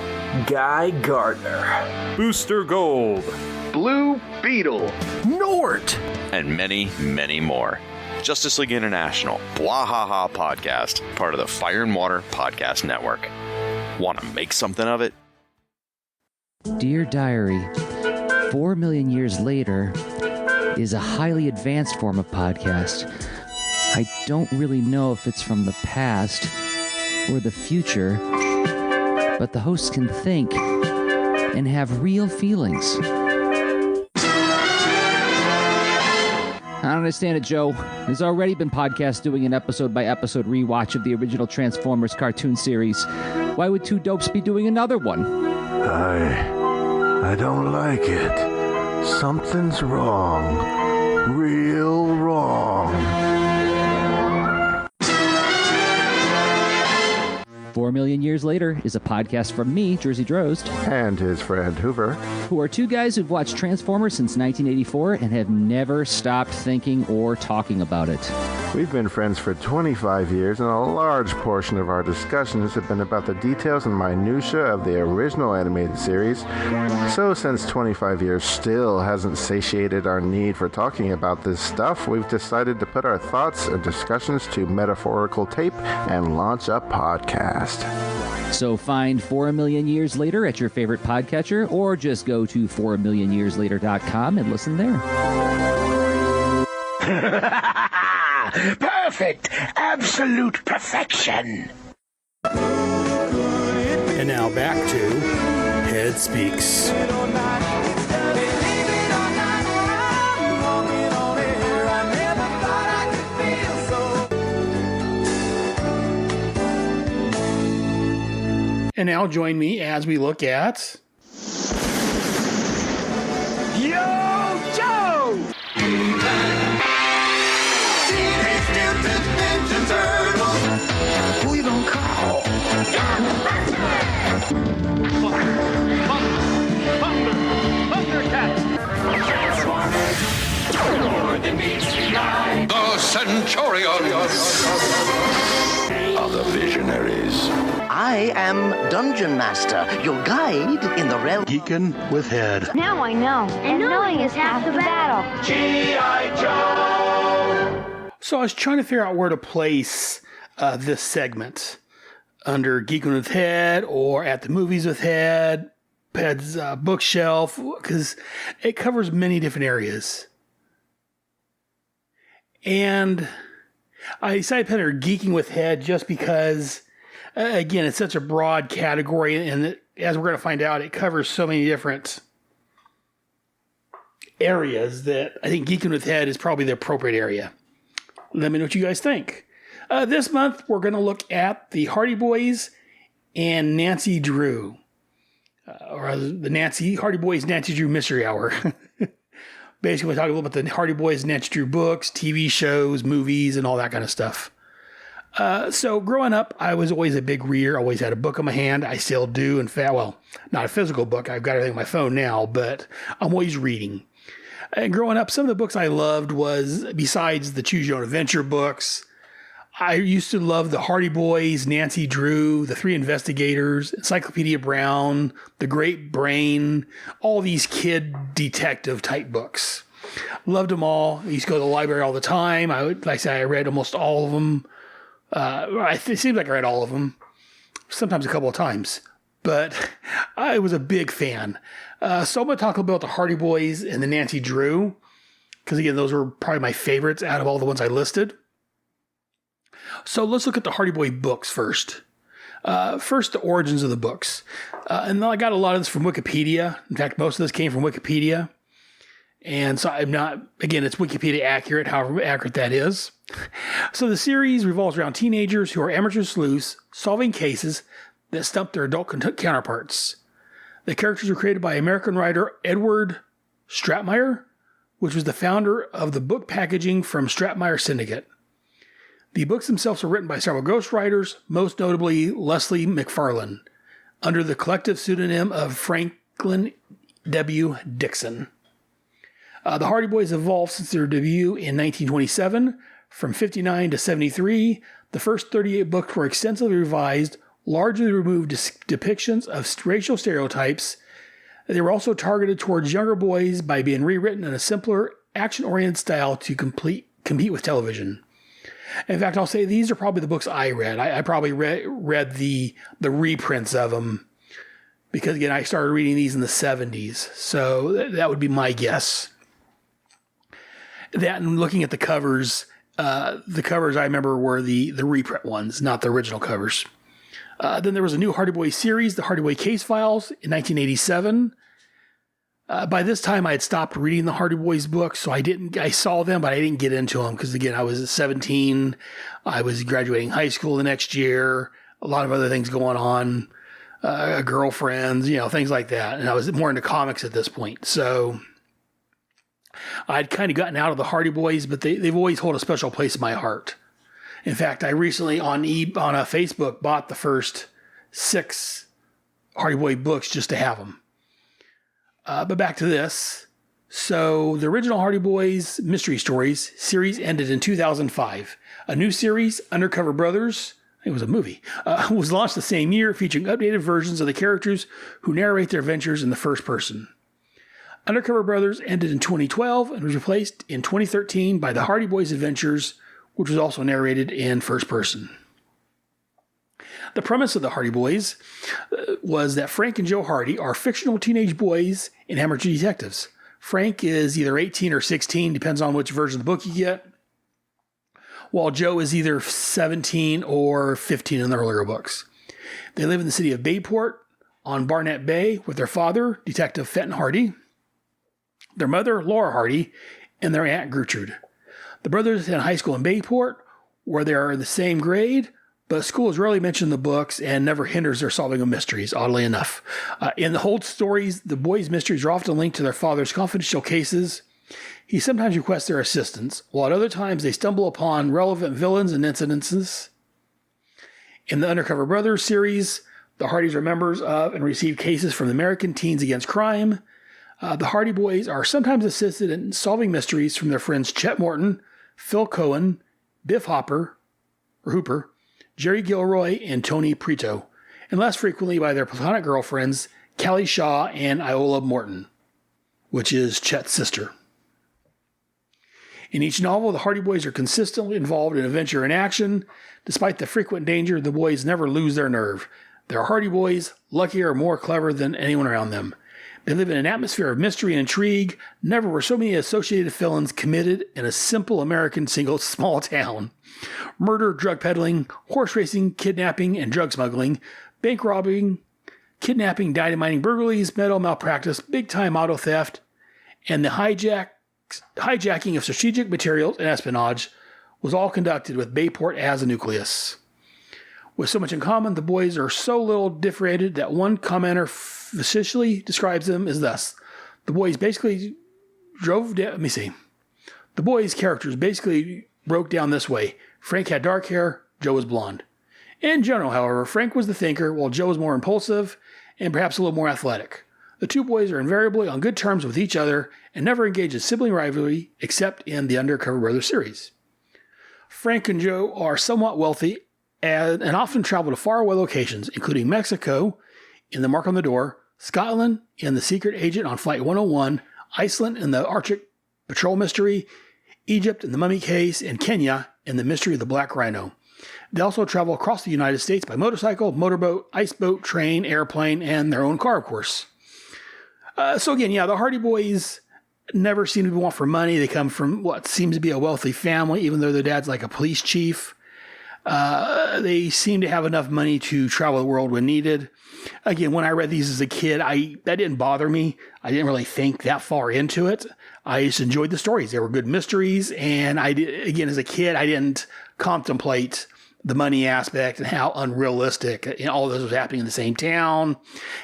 Guy Gardner, Booster Gold, Blue Beetle, Nort, and many, many more. Justice League International, Blah Ha Ha Podcast, part of the Fire and Water Podcast Network. Want to make something of it? Dear Diary, 4 million years later is a highly advanced form of podcast. I don't really know if it's from the past or the future, but the hosts can think and have real feelings. I don't understand it, Joe. There's already been podcasts doing an episode-by-episode rewatch of the original Transformers cartoon series. Why would two dopes be doing another one? I don't like it. Something's wrong. Real wrong. 4 million years later is a podcast from me, Jersey Drozd, and his friend Hoover, who are two guys who've watched Transformers since 1984 and have never stopped thinking or talking about it. We've been friends for 25 years, and a large portion of our discussions have been about the details and minutiae of the original animated series. So since 25 years still hasn't satiated our need for talking about this stuff, we've decided to put our thoughts and discussions to metaphorical tape and launch a podcast. So find 4 million years later at your favorite podcatcher, or just go to 4millionyearslater.com and listen there. Perfect! Absolute perfection! And now back to Head Speaks. And now join me as we look at... Yo, Joe! Teenage Mutant Ninja Turtles! Who you gonna call? The Centurions are the visionaries. I am Dungeon Master, your guide in the realm. Geeking with Head. Now I know, and knowing is half the battle. G.I. Joe! So I was trying to figure out where to place this segment. under Geeking with Head or At the Movies with Head, Head's bookshelf, because it covers many different areas. And I decided to put it Geeking with Head just because, again, it's such a broad category, and as we're going to find out, it covers so many different areas that I think Geeking with Head is probably the appropriate area. Let me know what you guys think. This month, we're going to look at the Hardy Boys and Nancy Drew, or the Hardy Boys Nancy Drew Mystery Hour. Basically, we talk a little about the Hardy Boys Nancy Drew books, TV shows, movies, and all that kind of stuff. So growing up, I was always a big reader. Always had a book in my hand. I still do. In fact, well, not a physical book. I've got everything on my phone now, but I'm always reading. And growing up, some of the books I loved was, besides the Choose Your Own Adventure books, I used to love the Hardy Boys, Nancy Drew, the Three Investigators, Encyclopedia Brown, The Great Brain, all these kid detective type books. Loved them all. I used to go to the library all the time. Like I said, I read almost all of them. It seems like I read all of them, sometimes a couple of times, but I was a big fan. So I'm going to talk about the Hardy Boys and the Nancy Drew, because again, those were probably my favorites out of all the ones I listed. So let's look at the Hardy Boy books first. First, the origins of the books. And I got a lot of this from Wikipedia. In fact, most of this came from Wikipedia. And so I'm not, again, it's Wikipedia accurate, however accurate that is. So the series revolves around teenagers who are amateur sleuths solving cases that stump their adult counterparts. The characters were created by American writer Edward Stratmeyer, which was the founder of the book packaging from Stratmeyer Syndicate. The books themselves are written by several ghostwriters, most notably Leslie McFarlane, under the collective pseudonym of Franklin W. Dixon. The Hardy Boys evolved since their debut in 1927. From 59 to 73, the first 38 books were extensively revised, largely removed depictions of racial stereotypes. They were also targeted towards younger boys by being rewritten in a simpler, action-oriented style to compete with television. In fact, I'll say these are probably the books I read. I probably read the reprints of them because, again, I started reading these in the 70s. So that would be my guess. That and looking at the covers I remember were the reprint ones, not the original covers. Then there was a new Hardy Boy series, the Hardy Boy Case Files, in 1987. By this time, I had stopped reading the Hardy Boys books, so I saw them, but I didn't get into them because, again, I was 17. I was graduating high school the next year. A lot of other things going on, girlfriends, things like that. And I was more into comics at this point. So I'd kind of gotten out of the Hardy Boys, but they've always held a special place in my heart. In fact, I recently on Facebook bought the first 6 Hardy Boy books just to have them. But back to this. So the original Hardy Boys Mystery Stories series ended in 2005. A new series, Undercover Brothers, it was a movie, was launched the same year, featuring updated versions of the characters who narrate their adventures in the first person. Undercover Brothers ended in 2012 and was replaced in 2013 by the Hardy Boys Adventures, which was also narrated in first person. The premise of the Hardy Boys was that Frank and Joe Hardy are fictional teenage boys and amateur detectives. Frank is either 18 or 16, depends on which version of the book you get, while Joe is either 17 or 15 in the earlier books. They live in the city of Bayport on Barnett Bay with their father, Detective Fenton Hardy, their mother, Laura Hardy, and their aunt, Gertrude. The brothers attend high school in Bayport, where they are in the same grade, but school is rarely mentioned in the books and never hinders their solving of mysteries, oddly enough. In the Holt stories, the boys' mysteries are often linked to their father's confidential cases. He sometimes requests their assistance, while at other times they stumble upon relevant villains and incidences. In the Undercover Brothers series, the Hardys are members of and receive cases from the American Teens Against Crime. The Hardy Boys are sometimes assisted in solving mysteries from their friends Chet Morton, Phil Cohen, Biff Hooper, Jerry Gilroy, and Tony Prito, and less frequently by their platonic girlfriends, Callie Shaw and Iola Morton, which is Chet's sister. In each novel, the Hardy Boys are consistently involved in adventure and action. Despite the frequent danger, the boys never lose their nerve. They're Hardy Boys, luckier or more clever than anyone around them. They live in an atmosphere of mystery and intrigue. Never were so many associated villains committed in a simple American small town. Murder, drug peddling, horse racing, kidnapping, and drug smuggling, bank robbing, kidnapping, dynamiting, burglaries, metal malpractice, big-time auto theft, and the hijacking of strategic materials and espionage was all conducted with Bayport as a nucleus. With so much in common, the boys are so little differentiated that one commenter facetiously describes them as thus. The boys characters basically broke down this way. Frank had dark hair, Joe was blonde. In general, however, Frank was the thinker, while Joe was more impulsive and perhaps a little more athletic. The two boys are invariably on good terms with each other and never engage in sibling rivalry except in the Undercover Brothers series. Frank and Joe are somewhat wealthy and often travel to faraway locations, including Mexico in The Mark on the Door, Scotland in The Secret Agent on Flight 101, Iceland in The Arctic Patrol Mystery, Egypt in The Mummy Case, and Kenya in The Mystery of the Black Rhino. They also travel across the United States by motorcycle, motorboat, ice boat, train, airplane, and their own car, of course. The Hardy Boys never seem to want for money. They come from what seems to be a wealthy family, even though their dad's like a police chief. They seem to have enough money to travel the world when needed. Again, when I read these as a kid, that didn't bother me. I didn't really think that far into it. I just enjoyed the stories. They were good mysteries, and as a kid, I didn't contemplate the money aspect and how unrealistic all this was happening in the same town.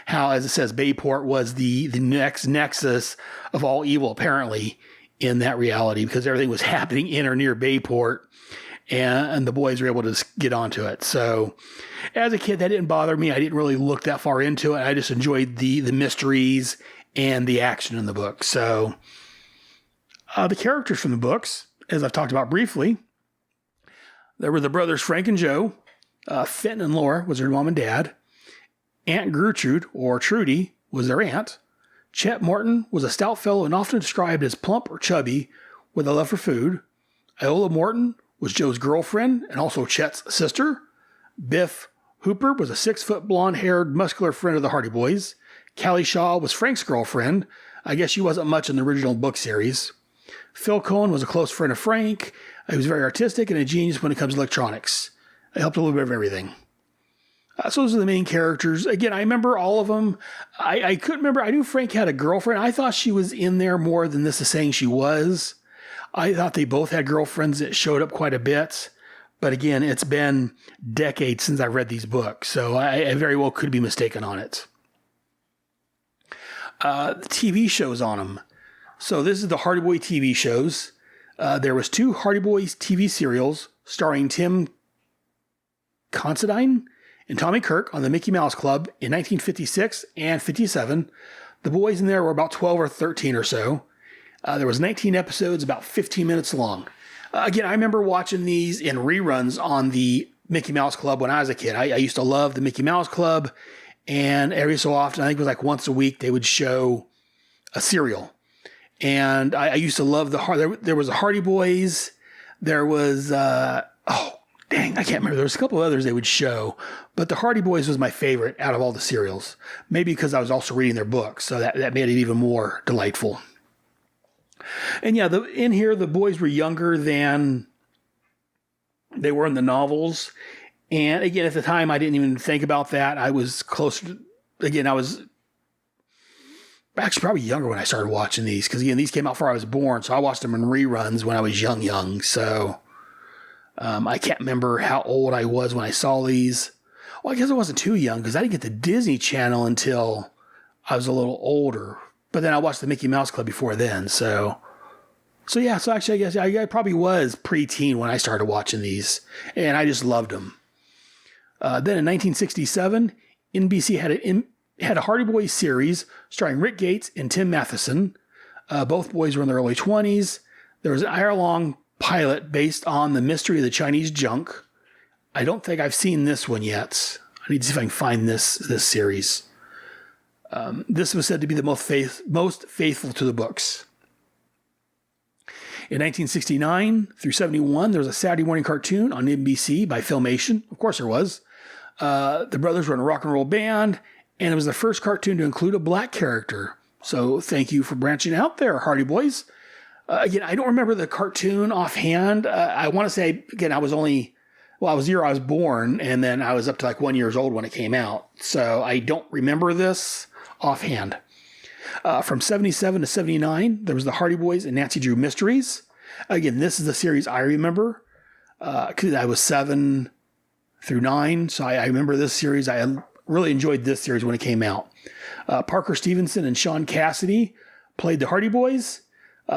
How, as it says, Bayport was the next nexus of all evil, apparently, in that reality, because everything was happening in or near Bayport. And the boys were able to get onto it. So as a kid, that didn't bother me. I didn't really look that far into it. I just enjoyed the mysteries and the action in the book. So the characters from the books, as I've talked about briefly, there were the brothers Frank and Joe. Fenton and Laura was their mom and dad. Aunt Gertrude, or Trudy, was their aunt. Chet Morton was a stout fellow and often described as plump or chubby with a love for food. Iola Morton was Joe's girlfriend and also Chet's sister. Biff Hooper was a 6-foot blonde-haired muscular friend of the Hardy Boys. Callie Shaw was Frank's girlfriend. I guess she wasn't much in the original book series. Phil Cohen was a close friend of Frank. He was very artistic and a genius when it comes to electronics. He helped a little bit of everything. So those are the main characters. Again, I remember all of them. I couldn't remember. I knew Frank had a girlfriend. I thought she was in there more than this is saying she was. I thought they both had girlfriends that showed up quite a bit. But again, it's been decades since I've read these books, so I very well could be mistaken on it. The TV shows on them. So this is the Hardy Boy TV shows. There was 2 Hardy Boys TV serials starring Tim Considine and Tommy Kirk on the Mickey Mouse Club in 1956 and 57. The boys in there were about 12 or 13 or so. There was 19 episodes, about 15 minutes long. Again, I remember watching these in reruns on the Mickey Mouse Club when I was a kid. I used to love the Mickey Mouse Club, and every so often, I think it was like once a week, they would show a serial. And I used to love there was the Hardy Boys. There was, I can't remember. There was a couple of others they would show, but the Hardy Boys was my favorite out of all the serials. Maybe because I was also reading their books, so that made it even more delightful. And yeah, in here, the boys were younger than they were in the novels. And again, at the time, I didn't even think about that. I was closer I was actually probably younger when I started watching these. Because again, these came out before I was born. So I watched them in reruns when I was young. So I can't remember how old I was when I saw these. Well, I guess I wasn't too young because I didn't get the Disney Channel until I was a little older. But then I watched the Mickey Mouse Club before then, so actually I guess I probably was pre-teen when I started watching these, and I just loved them. Then in 1967, NBC had a Hardy Boys series starring Rick Gates and Tim Matheson. Both boys were in their early 20s. There was an hour-long pilot based on the mystery of the Chinese junk. I don't think I've seen this one yet. I need to see if I can find this series. This was said to be the most faithful to the books. In 1969 through 71, there was a Saturday morning cartoon on NBC by Filmation. Of course there was. The brothers were in a rock and roll band, and it was the first cartoon to include a black character. So thank you for branching out there, Hardy Boys. Again, I don't remember the cartoon offhand. I want to say, again, I was the year I was born, and then I was up to like 1 year old when it came out. So I don't remember this offhand. From 77 to 79, there was the Hardy Boys and Nancy Drew Mysteries. Again, this is the series I remember because I was 7 through 9. So I remember this series. I really enjoyed this series when it came out. Parker Stevenson and Sean Cassidy played the Hardy Boys.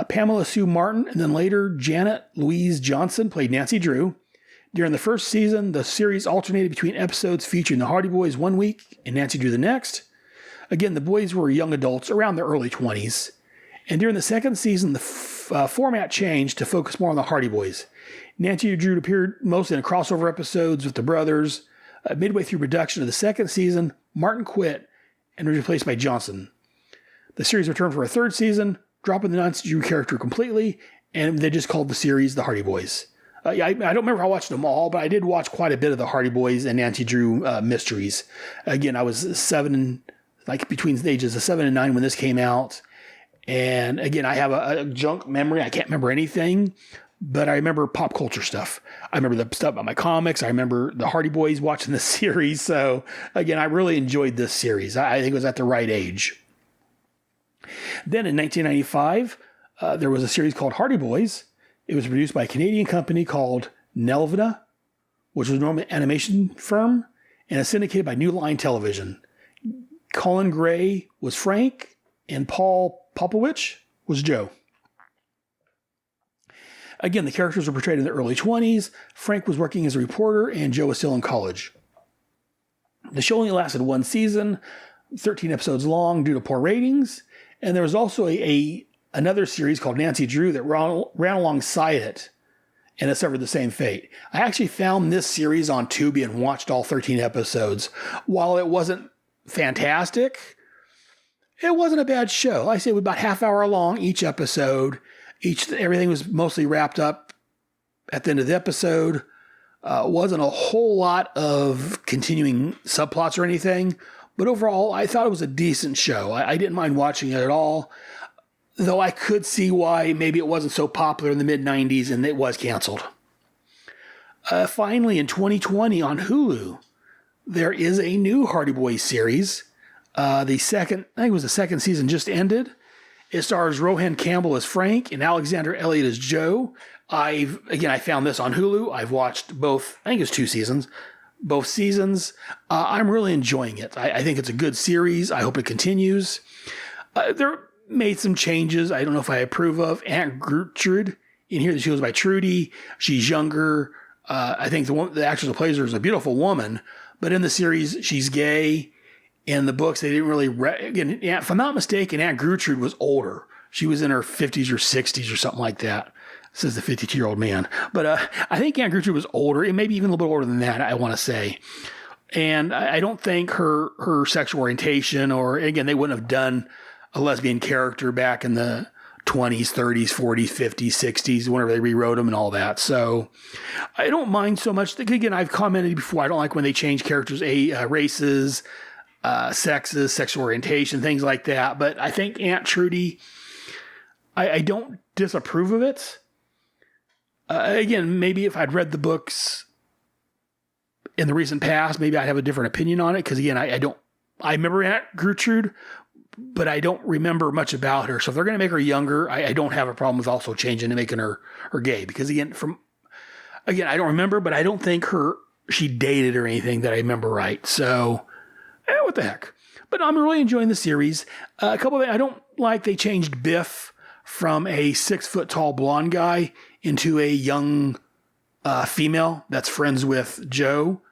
Pamela Sue Martin, and then later Janet Louise Johnson played Nancy Drew. During the first season, the series alternated between episodes featuring the Hardy Boys one week and Nancy Drew the next. Again, the boys were young adults around their early 20s. And during the second season, the format changed to focus more on the Hardy Boys. Nancy Drew appeared mostly in crossover episodes with the brothers. Midway through production of the second season, Martin quit and was replaced by Johnson. The series returned for a third season, dropping the Nancy Drew character completely, and they just called the series the Hardy Boys. I don't remember if I watched them all, but I did watch quite a bit of the Hardy Boys and Nancy Drew mysteries. Again, I was between the ages of 7 and 9 when this came out. And again, I have a junk memory. I can't remember anything, but I remember pop culture stuff. I remember the stuff about my comics. I remember the Hardy Boys watching the series. So again, I really enjoyed this series. I think it was at the right age. Then in 1995, there was a series called Hardy Boys. It was produced by a Canadian company called Nelvana, which was a normal animation firm, and it's syndicated by New Line Television. Colin Gray was Frank, and Paul Popowich was Joe. Again, the characters were portrayed in their early 20s. Frank was working as a reporter, and Joe was still in college. The show only lasted one season, 13 episodes long due to poor ratings. And there was also another series called Nancy Drew that ran alongside it, and it suffered the same fate. I actually found this series on Tubi and watched all 13 episodes. While it wasn't fantastic, it wasn't a bad show. Like I say, it was about half hour long each episode. Everything was mostly wrapped up at the end of the episode. Wasn't a whole lot of continuing subplots or anything. But overall, I thought it was a decent show. I didn't mind watching it at all, though I could see why maybe it wasn't so popular in the mid-90s and it was canceled. Finally, in 2020 on Hulu, there is a new Hardy Boys series. I think it was the second season just ended. It stars Rohan Campbell as Frank and Alexander Elliott as Joe. I found this on Hulu. I've watched both, I think it's 2 seasons. Both seasons. I'm really enjoying it. I think it's a good series. I hope it continues. They're made some changes I don't know if I approve of. Aunt Gertrude, in here, she goes by Trudy. She's younger. I think the actress who plays her is a beautiful woman, but in the series, she's gay. In the books, they didn't really... Again, if I'm not mistaken, Aunt Gertrude was older. She was in her 50s or 60s or something like that. Says the 52-year-old man. But I think Aunt Gertrude was older, and maybe even a little bit older than that, I want to say. And I don't think her sexual orientation, or again, they wouldn't have done a lesbian character back in the 20s, 30s, 40s, 50s, 60s, whenever they rewrote them and all that. So I don't mind so much. Again, I've commented before, I don't like when they change characters, races, sexes, sexual orientation, things like that. But I think Aunt Trudy, I don't disapprove of it. Again, maybe if I'd read the books in the recent past, maybe I'd have a different opinion on it. Because again, I remember Aunt Gertrude, but I don't remember much about her. So if they're going to make her younger, I don't have a problem with also changing and making her gay. Because again, I don't remember, but I don't think she dated or anything that I remember right. So, what the heck? But I'm really enjoying the series. A couple of things I don't like, they changed Biff from a 6-foot-tall blonde guy into a young female that's friends with Joe.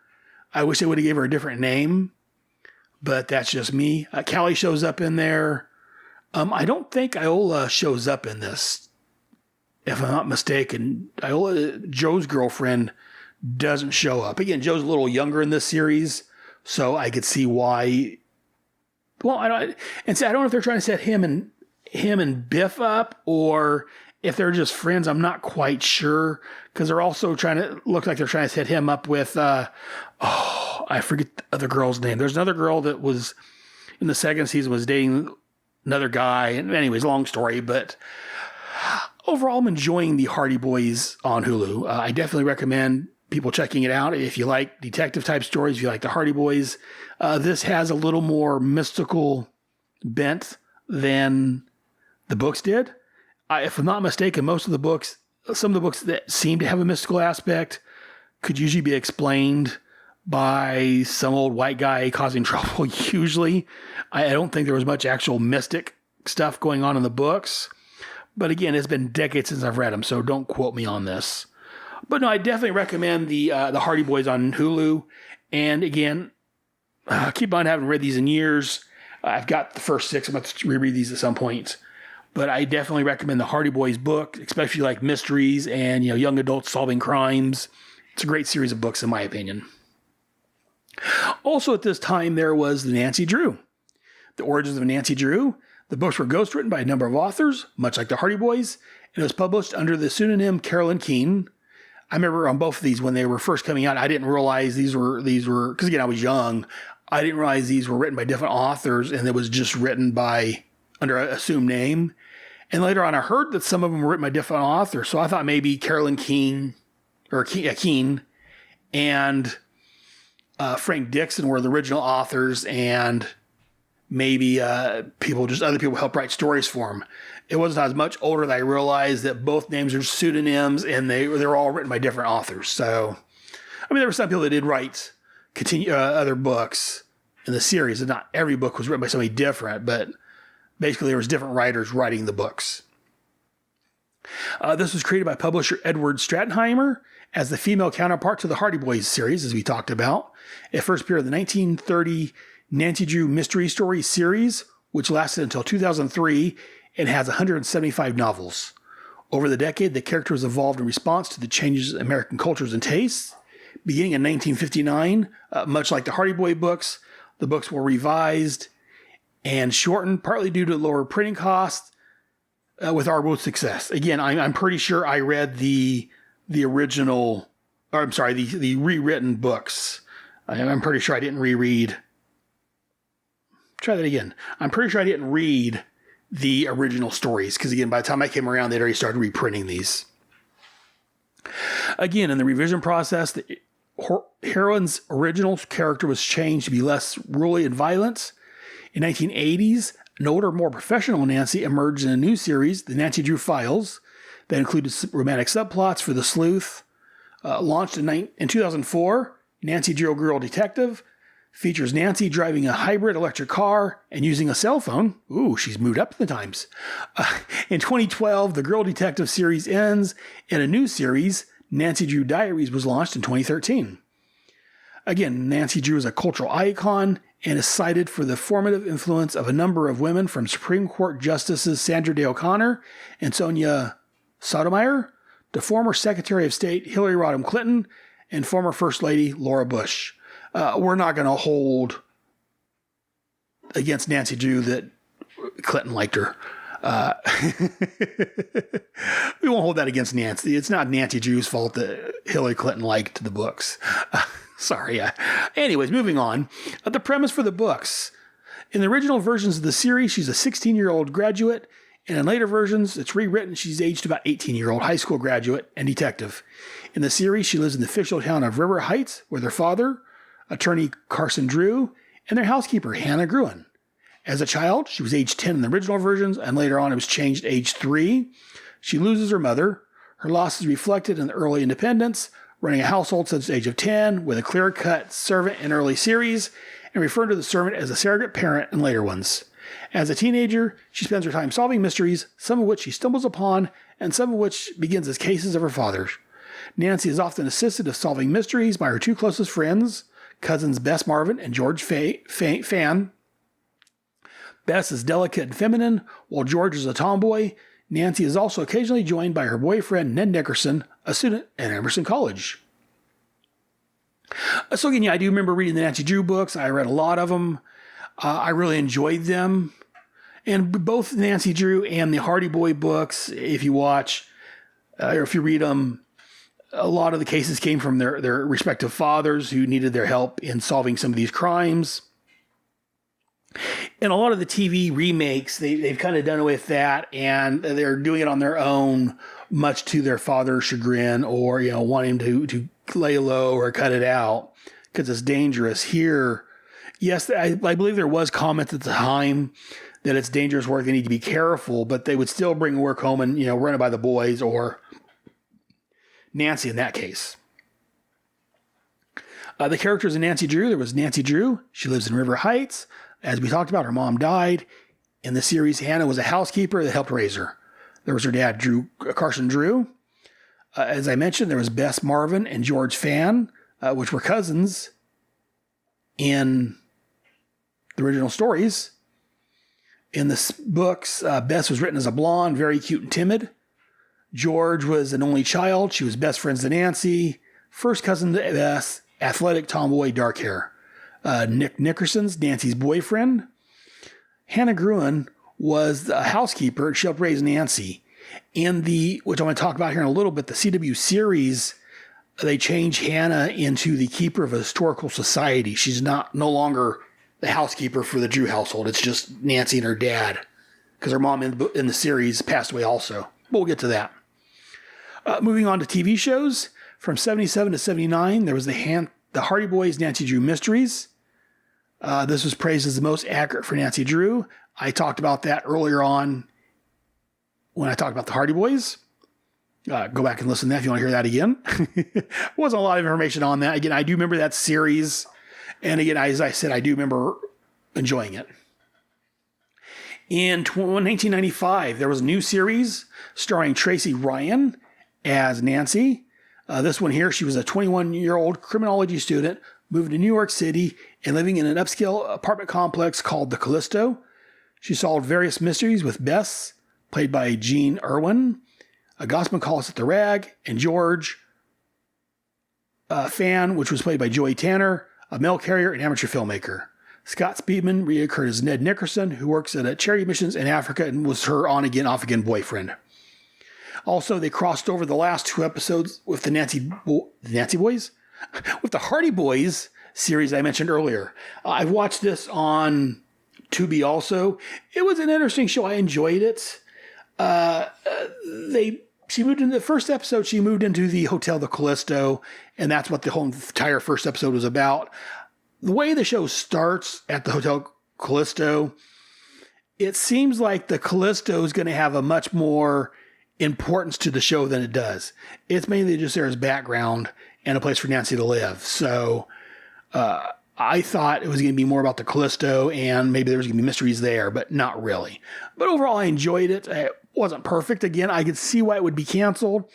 I wish they would have gave her a different name, but that's just me. Callie shows up in there. I don't think Iola shows up in this, if I'm not mistaken. Iola, Joe's girlfriend, doesn't show up. Again, Joe's a little younger in this series, so I could see why. Well, I don't know if they're trying to set him and Biff up, or if they're just friends, I'm not quite sure, because they're also trying to set him up with, I forget the other girl's name. There's another girl that was in the second season was dating another guy. And anyways, long story, but overall, I'm enjoying the Hardy Boys on Hulu. I definitely recommend people checking it out. If you like detective type stories, if you like the Hardy Boys, this has a little more mystical bent than the books did. If I'm not mistaken, some of the books that seem to have a mystical aspect could usually be explained by some old white guy causing trouble. Usually, I don't think there was much actual mystic stuff going on in the books. But again, it's been decades since I've read them, so don't quote me on this. But no, I definitely recommend the Hardy Boys on Hulu. And again, keep in mind, I haven't read these in years. I've got the first 6. I'm going to reread these at some point. But I definitely recommend the Hardy Boys book, especially like mysteries and young adults solving crimes. It's a great series of books, in my opinion. Also at this time, there was the Nancy Drew. The Origins of Nancy Drew. The books were ghostwritten by a number of authors, much like the Hardy Boys, and it was published under the pseudonym Carolyn Keene. I remember on both of these when they were first coming out, I didn't realize these were because again I was young. I didn't realize these were written by different authors, and it was just written under an assumed name. And later on, I heard that some of them were written by different authors, so I thought maybe Carolyn Keene and Frank Dixon were the original authors, and maybe other people helped write stories for them. It wasn't as much older that I realized that both names are pseudonyms, and they were all written by different authors. So, I mean, there were some people that did write other books in the series, and not every book was written by somebody different, but basically there was different writers writing the books. This was created by publisher Edward Strattenheimer as the female counterpart to the Hardy Boys series, as we talked about. It first appeared in the 1930 Nancy Drew Mystery Stories series, which lasted until 2003 and has 175 novels. Over the decade, the characters evolved in response to the changes in American cultures and tastes. Beginning in 1959, much like the Hardy Boy books, the books were revised and shortened, partly due to lower printing costs, with our both success. Again, I'm pretty sure I read the original, or I'm sorry, the rewritten books. I'm pretty sure I didn't reread. Try that again. I'm pretty sure I didn't read the original stories, because again, by the time I came around, they'd already started reprinting these. Again, in the revision process, the heroine's original character was changed to be less ruly and violent. In 1980s, an older, more professional Nancy emerged in a new series, The Nancy Drew Files, that included romantic subplots for the sleuth. Launched in 2004, Nancy Drew Girl Detective features Nancy driving a hybrid electric car and using a cell phone. Ooh, she's moved up in the times. In 2012, the Girl Detective series ends, and a new series, Nancy Drew Diaries, was launched in 2013. Again, Nancy Drew is a cultural icon and is cited for the formative influence of a number of women, from Supreme Court Justices Sandra Day O'Connor and Sonia Sotomayor to former Secretary of State Hillary Rodham Clinton and former First Lady Laura Bush. We're not going to hold against Nancy Drew that Clinton liked her. We won't hold that against Nancy. It's not Nancy Drew's fault that Hillary Clinton liked the books. Sorry. Anyways, moving on. The premise for the books. In the original versions of the series, she's a 16-year-old graduate, and in later versions, it's rewritten, she's aged about 18-year-old high school graduate and detective. In the series, she lives in the fictional town of River Heights with her father, attorney Carson Drew, and their housekeeper, Hannah Gruen. As a child, she was age 10 in the original versions, and later on it was changed to age 3. She loses her mother. Her loss is reflected in the early independence, running a household since the age of 10, with a clear-cut servant in early series, and referring to the servant as a surrogate parent in later ones. As a teenager, she spends her time solving mysteries, some of which she stumbles upon, and some of which begins as cases of her father. Nancy is often assisted in solving mysteries by her two closest friends, cousins Bess Marvin and George Fan. Bess is delicate and feminine, while George is a tomboy. Nancy is also occasionally joined by her boyfriend, Ned Nickerson, a student at Emerson College. So again, I do remember reading the Nancy Drew books. I read a lot of them. I really enjoyed them. And both Nancy Drew and the Hardy Boy books, if you watch or if you read them, a lot of the cases came from their respective fathers who needed their help in solving some of these crimes. And a lot of the TV remakes, they've kind of done away with that, and they're doing it on their own, much to their father's chagrin, or wanting to lay low or cut it out because it's dangerous. Here, yes, I believe there was comments at the time that it's dangerous work, they need to be careful, but they would still bring work home and run it by the boys or Nancy in that case. The characters in Nancy Drew, there was Nancy Drew. She lives in River Heights. As we talked about, her mom died. In the series, Hannah was a housekeeper that helped raise her. There was her dad, Carson Drew. As I mentioned, there was Bess Marvin and George Fan, which were cousins in the original stories. In the books, Bess was written as a blonde, very cute and timid. George was an only child. She was best friends to Nancy. First cousin to Bess, athletic tomboy, dark hair. Nick Nickerson's Nancy's boyfriend. Hannah Gruen was a housekeeper. She helped raise Nancy. In which I'm going to talk about here in a little bit, the CW series, they changed Hannah into the keeper of a historical society. She's no longer the housekeeper for the Drew household. It's just Nancy and her dad, because her mom in the series passed away also. But we'll get to that. Moving on to TV shows, from 77 to 79, there was the Hardy Boys Nancy Drew Mysteries. This was praised as the most accurate for Nancy Drew. I talked about that earlier on when I talked about the Hardy Boys. Go back and listen to that if you want to hear that again. Wasn't a lot of information on that. Again, I do remember that series. And again, as I said, I do remember enjoying it. In 1995, there was a new series starring Tracy Ryan as Nancy. This one here, she was a 21-year-old criminology student, moved to New York City, and living in an upscale apartment complex called the Callisto. She solved various mysteries with Bess, played by Jean Irwin, Gossip Calls at the Rag, and George Fan, which was played by Joey Tanner, a mail carrier and amateur filmmaker. Scott Speedman reoccurred as Ned Nickerson, who works at a charity missions in Africa and was her on-again, off-again boyfriend. Also, they crossed over the last 2 episodes with the Nancy Boys? With the Hardy Boys series I mentioned earlier. I've watched this on Tubi also. It was an interesting show. I enjoyed it. She moved into the first episode, she moved into the Hotel the Callisto, and that's what the whole entire first episode was about. The way the show starts at the Hotel Callisto, it seems like the Callisto is going to have a much more importance to the show than it does. It's mainly just there as background and a place for Nancy to live. So I thought it was going to be more about the Callisto and maybe there was going to be mysteries there, but not really. But overall, I enjoyed it. It wasn't perfect. Again, I could see why it would be canceled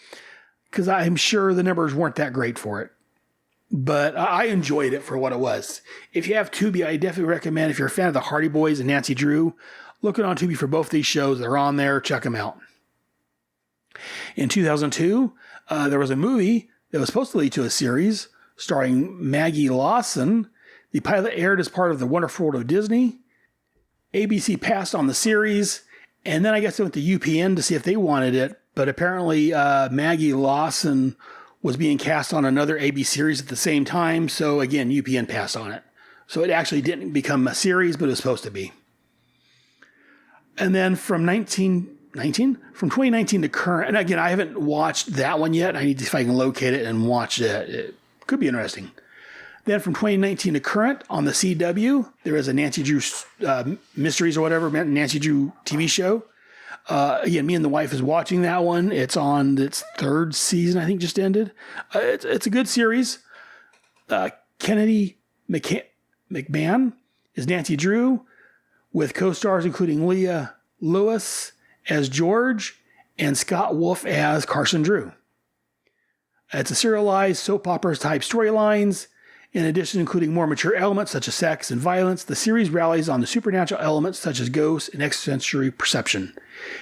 because I'm sure the numbers weren't that great for it. But I enjoyed it for what it was. If you have Tubi, I definitely recommend, if you're a fan of the Hardy Boys and Nancy Drew, look on Tubi for both these shows. They're on there. Check them out. In 2002, there was a movie that was supposed to lead to a series starring Maggie Lawson. The pilot aired as part of The Wonderful World of Disney. ABC passed on the series, and then I guess they went to UPN to see if they wanted it. But apparently Maggie Lawson was being cast on another ABC series at the same time. So again, UPN passed on it. So it actually didn't become a series, but it was supposed to be. And then from 2019 to current, and again, I haven't watched that one yet. I need to see if I can locate it and watch it. It could be interesting. Then from 2019 to current on the CW, there is a Nancy Drew Mysteries or whatever, Nancy Drew TV show. Again, me and the wife is watching that one. It's on its 3rd season, I think just ended. It's a good series. Kennedy McMahon is Nancy Drew with co-stars including Leah Lewis as George and Scott Wolf as Carson Drew. It's a serialized soap opera type storylines. In addition, including more mature elements such as sex and violence, the series rallies on the supernatural elements such as ghosts and extrasensory perception.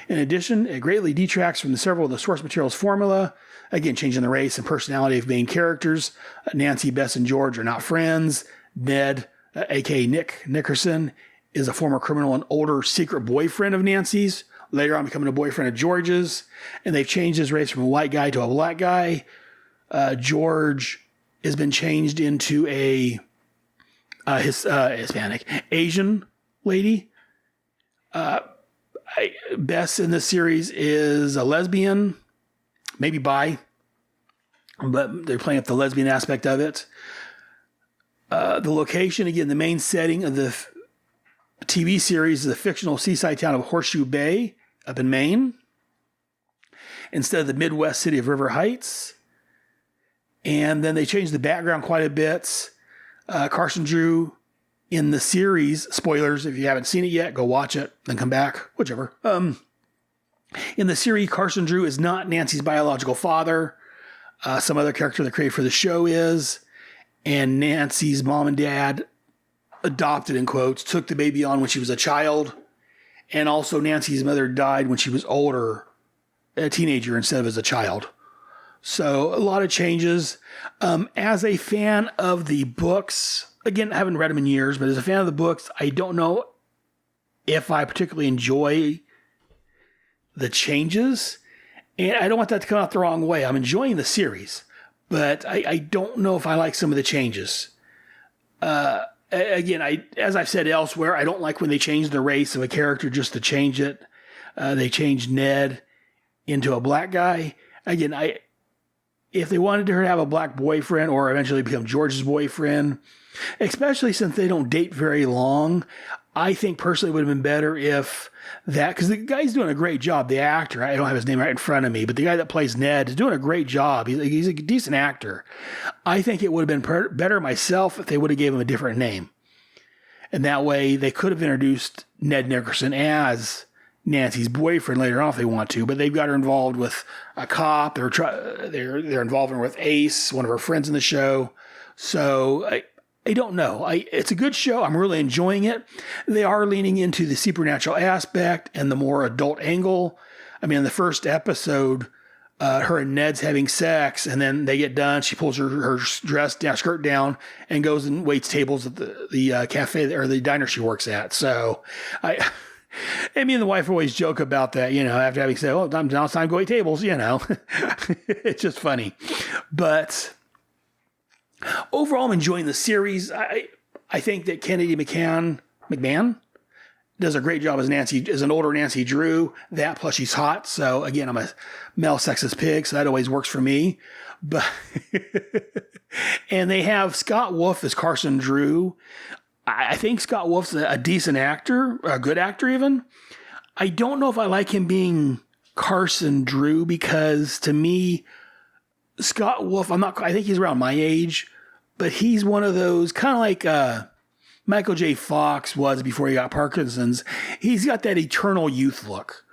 In addition, it greatly detracts from several of the source material's formula, again, changing the race and personality of main characters. Nancy, Bess, and George are not friends. Ned, a.k.a. Nick Nickerson, is a former criminal and older secret boyfriend of Nancy's, later on becoming a boyfriend of George's, and they've changed his race from a white guy to a black guy. George has been changed into a Hispanic Asian lady. Bess in this series is a lesbian, maybe bi, but they're playing up the lesbian aspect of it. The location, again, the main setting of the TV series is the fictional seaside town of Horseshoe Bay up in Maine, instead of the Midwest city of River Heights. And then they changed the background quite a bit. Carson Drew in the series, spoilers, if you haven't seen it yet, go watch it, then come back, whichever. In the series, Carson Drew is not Nancy's biological father. Some other character they created for the show is. And Nancy's mom and dad adopted, in quotes, took the baby on when she was a child. And also Nancy's mother died when she was older, a teenager instead of as a child. So a lot of changes. As a fan of the books, again, I haven't read them in years, but as a fan of the books, I don't know if I particularly enjoy the changes. And I don't want that to come out the wrong way. I'm enjoying the series, but I don't know if I like some of the changes. Again, as I've said elsewhere, I don't like when they change the race of a character just to change it. They changed Ned into a black guy. Again, if they wanted her to have a black boyfriend or eventually become George's boyfriend, especially since they don't date very long, I think personally it would have been better if that, because the guy's doing a great job, the actor, I don't have his name right in front of me, but the guy that plays Ned is doing a great job. He's a decent actor. I think it would have been better myself if they would have gave him a different name. And that way they could have introduced Ned Nickerson as Nancy's boyfriend later on if they want to, but they've got her involved with a cop. They're involving her with Ace, one of her friends in the show. So I don't know. It's a good show. I'm really enjoying it. They are leaning into the supernatural aspect and the more adult angle. I mean, in the first episode, her and Ned's having sex, and then they get done. She pulls her skirt down, and goes and waits tables at the cafe or the diner she works at. So and me and the wife always joke about that, after having said, "Oh, now it's time to go wait tables," It's just funny. But overall, I'm enjoying the series. I think that Kennedy McMahon does a great job as an older Nancy Drew. That plus she's hot. So again, I'm a male sexist pig, so that always works for me. But and they have Scott Wolf as Carson Drew. I think Scott Wolf's a decent actor, a good actor even. I don't know if I like him being Carson Drew because to me, Scott Wolf, I think he's around my age, but he's one of those kind of like Michael J. Fox was before he got Parkinson's. He's got that eternal youth look.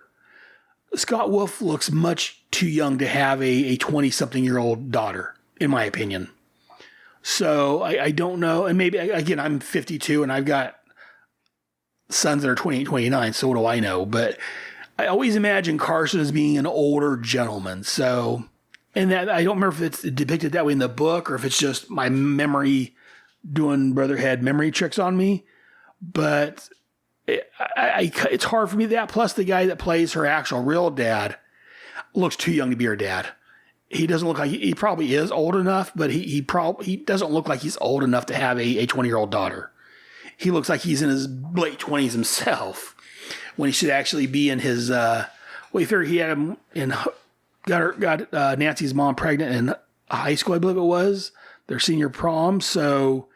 Scott Wolf looks much too young to have a 20-something-year-old daughter, in my opinion. So I don't know. And maybe, again, I'm 52 and I've got sons that are 28, 29. So what do I know? But I always imagine Carson as being an older gentleman. So, and that I don't remember if it's depicted that way in the book or if it's just my memory doing Brotherhead memory tricks on me. But it's hard for me that. Plus the guy that plays her actual real dad looks too young to be her dad. He doesn't look like he probably is old enough, but he doesn't look like he's old enough to have a 20-year-old daughter. He looks like he's in his late 20s himself when he should actually be in his, he figured he had him got Nancy's mom pregnant in high school, I believe it was, their senior prom. So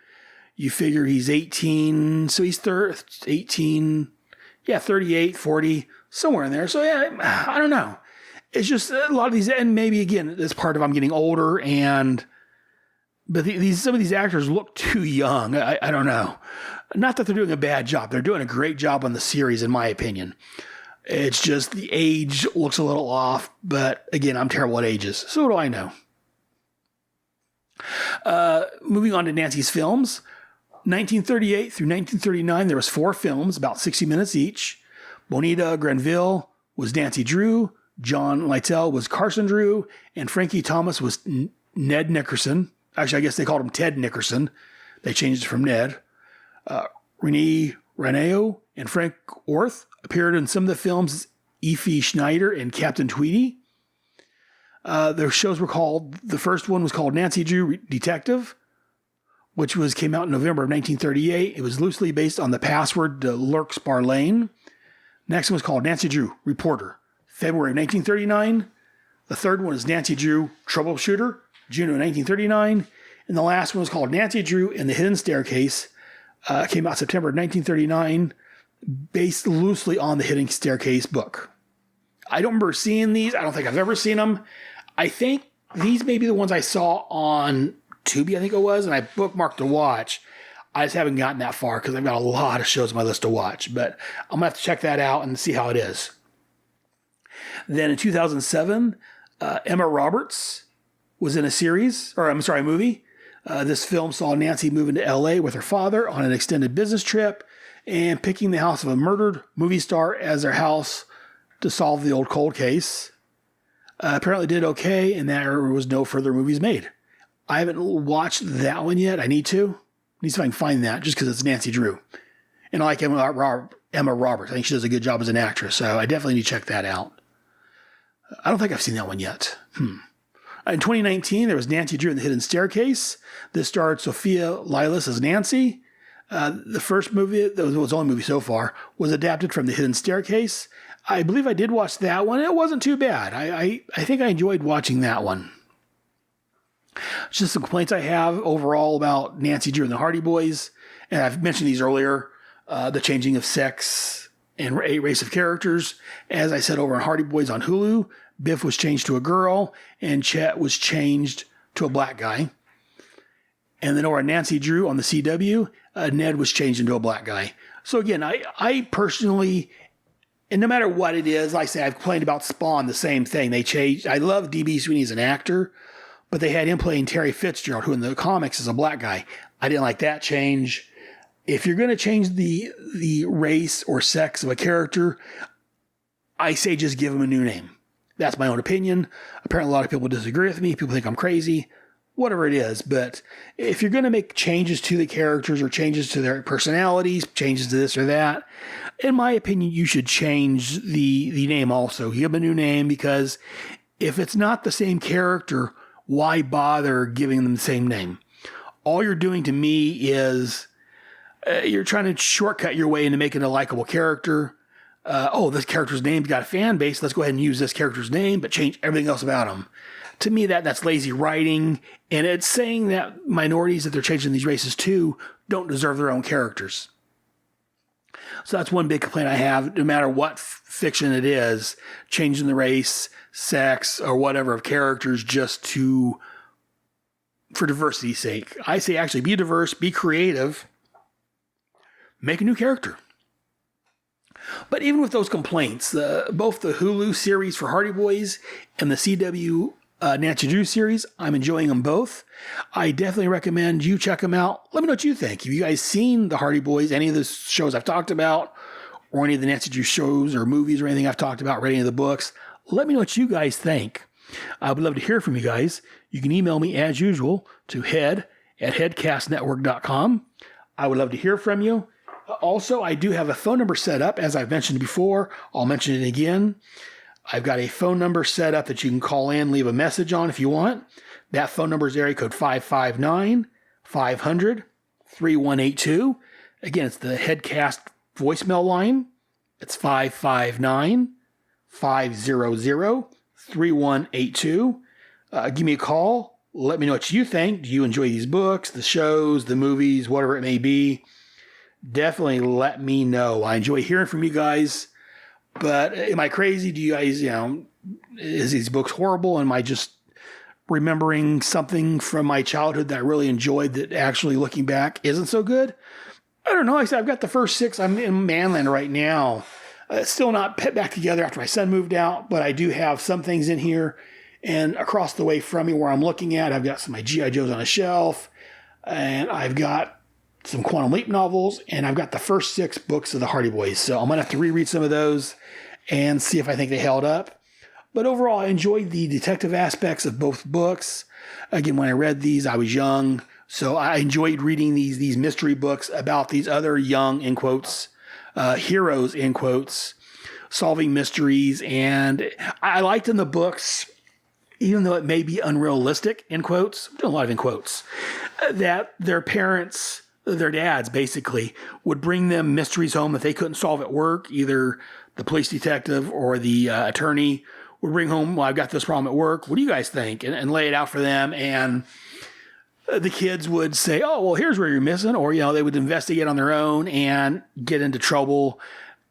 you figure he's 18, so he's 18, 38, 40, somewhere in there. So yeah, I don't know. It's just a lot of these, and maybe again, it's part of I'm getting older, but some of these actors look too young. I don't know. Not that they're doing a bad job. They're doing a great job on the series, in my opinion. It's just the age looks a little off, but again, I'm terrible at ages. So what do I know? Moving on to Nancy's films. 1938 through 1939, there was 4 films, about 60 minutes each. Bonita Grenville was Nancy Drew. John Lytell was Carson Drew, and Frankie Thomas was Ned Nickerson. Actually, I guess they called him Ted Nickerson. They changed it from Ned. Renee Raneo and Frank Orth appeared in some of the films as Effie Schneider and Captain Tweedy. Their shows were called, the first one was called Nancy Drew Detective, which came out in November of 1938. It was loosely based on the password to Lurkspar Lane. Next one was called Nancy Drew Reporter, February of 1939. The third one is Nancy Drew Troubleshooter, June of 1939. And the last one was called Nancy Drew and the Hidden Staircase. Came out September of 1939, based loosely on the Hidden Staircase book. I don't remember seeing these. I don't think I've ever seen them. I think these may be the ones I saw on Tubi, I think it was, and I bookmarked to watch. I just haven't gotten that far because I've got a lot of shows on my list to watch. But I'm going to have to check that out and see how it is. Then in 2007, Emma Roberts was in a movie. This film saw Nancy move into L.A. with her father on an extended business trip and picking the house of a murdered movie star as their house to solve the old cold case. Apparently did okay, and there was no further movies made. I haven't watched that one yet. I need to. See if I can find that just because it's Nancy Drew. And I like Emma Roberts. I think she does a good job as an actress, so I definitely need to check that out. I don't think I've seen that one yet. In 2019, there was Nancy Drew and the Hidden Staircase. This starred Sophia Lilas as Nancy. The first movie, that was the only movie so far, was adapted from the Hidden Staircase. I believe I did watch that one. It wasn't too bad. I think I enjoyed watching that one. Just some complaints I have overall about Nancy Drew and the Hardy Boys. And I've mentioned these earlier. The changing of sex and race of characters. As I said over on Hardy Boys on Hulu, Biff was changed to a girl and Chet was changed to a black guy. And then over on Nancy Drew on the CW, Ned was changed into a black guy. So again, I personally, and no matter what it is, like I say, I've complained about Spawn, the same thing. They changed. I love D.B. Sweeney as an actor, but they had him playing Terry Fitzgerald, who in the comics is a black guy. I didn't like that change. If you're going to change the race or sex of a character, I say just give him a new name. That's my own opinion. Apparently a lot of people disagree with me. People think I'm crazy. Whatever it is. But if you're going to make changes to the characters or changes to their personalities, changes to this or that, in my opinion, you should change the name also. Give them a new name, because if it's not the same character, why bother giving them the same name? All you're doing to me is you're trying to shortcut your way into making a likable character. This character's name's got a fan base. Let's go ahead and use this character's name, but change everything else about him. To me, that's lazy writing, and it's saying that minorities that they're changing these races to don't deserve their own characters. So that's one big complaint I have, no matter what fiction it is, changing the race, sex, or whatever of characters just for diversity's sake. I say actually be diverse, be creative, make a new character. But even with those complaints, both the Hulu series for Hardy Boys and the CW Nancy Drew series, I'm enjoying them both. I definitely recommend you check them out. Let me know what you think. Have you guys seen the Hardy Boys, any of the shows I've talked about, or any of the Nancy Drew shows or movies or anything I've talked about, read any of the books? Let me know what you guys think. I would love to hear from you guys. You can email me as usual to head@headcastnetwork.com. I would love to hear from you. Also, I do have a phone number set up, as I've mentioned before. I'll mention it again. I've got a phone number set up that you can call in, leave a message on if you want. That phone number is area code 559-500-3182. Again, it's the Headcast voicemail line. It's 559-500-3182. Give me a call. Let me know what you think. Do you enjoy these books, the shows, the movies, whatever it may be? Definitely let me know. I enjoy hearing from you guys. But am I crazy? Do you guys, is these books horrible? Am I just remembering something from my childhood that I really enjoyed that actually looking back isn't so good? I don't know. Like I said, I've got the first 6. I'm in Manland right now. Still not put back together after my son moved out, but I do have some things in here. And across the way from me where I'm looking at, I've got some of my G.I. Joes on a shelf. And I've got some Quantum Leap novels, and I've got the first 6 books of the Hardy Boys. So I'm going to have to reread some of those and see if I think they held up. But overall, I enjoyed the detective aspects of both books. Again, when I read these, I was young. So I enjoyed reading these mystery books about these other young, in quotes, heroes, in quotes, solving mysteries. And I liked in the books, even though it may be unrealistic, in quotes, I'm doing a lot of in quotes, that their parents, their dads basically, would bring them mysteries home that they couldn't solve at work. Either the police detective or the attorney would bring home, well, I've got this problem at work. What do you guys think? And lay it out for them. And the kids would say, oh, well, here's where you're missing. Or, they would investigate on their own and get into trouble.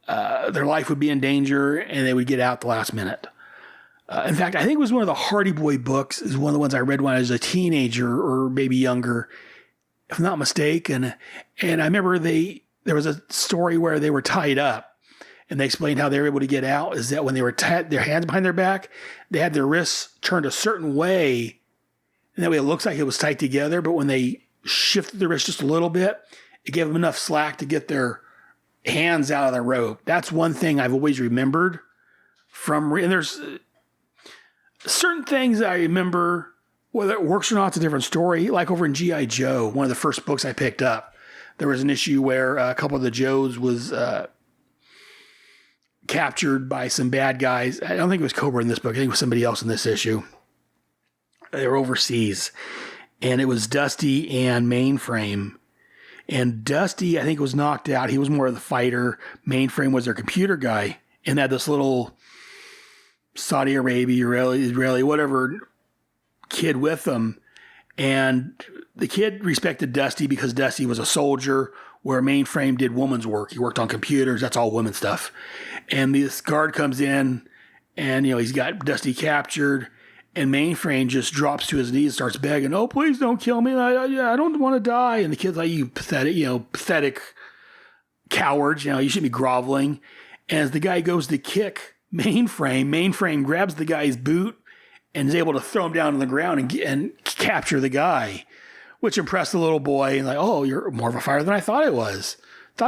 Their life would be in danger and they would get out at the last minute. In fact, I think it was one of the Hardy Boy books is one of the ones I read when I was a teenager or maybe younger, if I'm not mistaken. And I remember there was a story where they were tied up and they explained how they were able to get out is that when they were tied, their hands behind their back, they had their wrists turned a certain way. And that way it looks like it was tight together, but when they shifted the wrist just a little bit, it gave them enough slack to get their hands out of the rope. That's one thing I've always remembered and there's certain things I remember, whether it works or not, it's a different story. Like over in G.I. Joe, one of the first books I picked up, there was an issue where a couple of the Joes was captured by some bad guys. I don't think it was Cobra in this book. I think it was somebody else in this issue. They were overseas, and it was Dusty and Mainframe. And Dusty, I think, was knocked out. He was more of the fighter. Mainframe was their computer guy, and had this little Saudi Arabia, Israeli, whatever kid with them. And the kid respected Dusty because Dusty was a soldier, where Mainframe did woman's work. He worked on computers. That's all women stuff. And this guard comes in, and he's got Dusty captured. And Mainframe just drops to his knees and starts begging, oh, please don't kill me. I don't want to die. And the kid's like, you pathetic coward. You shouldn't be groveling. And as the guy goes to kick Mainframe grabs the guy's boot and is able to throw him down on the ground and capture the guy, which impressed the little boy. And like, oh, you're more of a fighter than I thought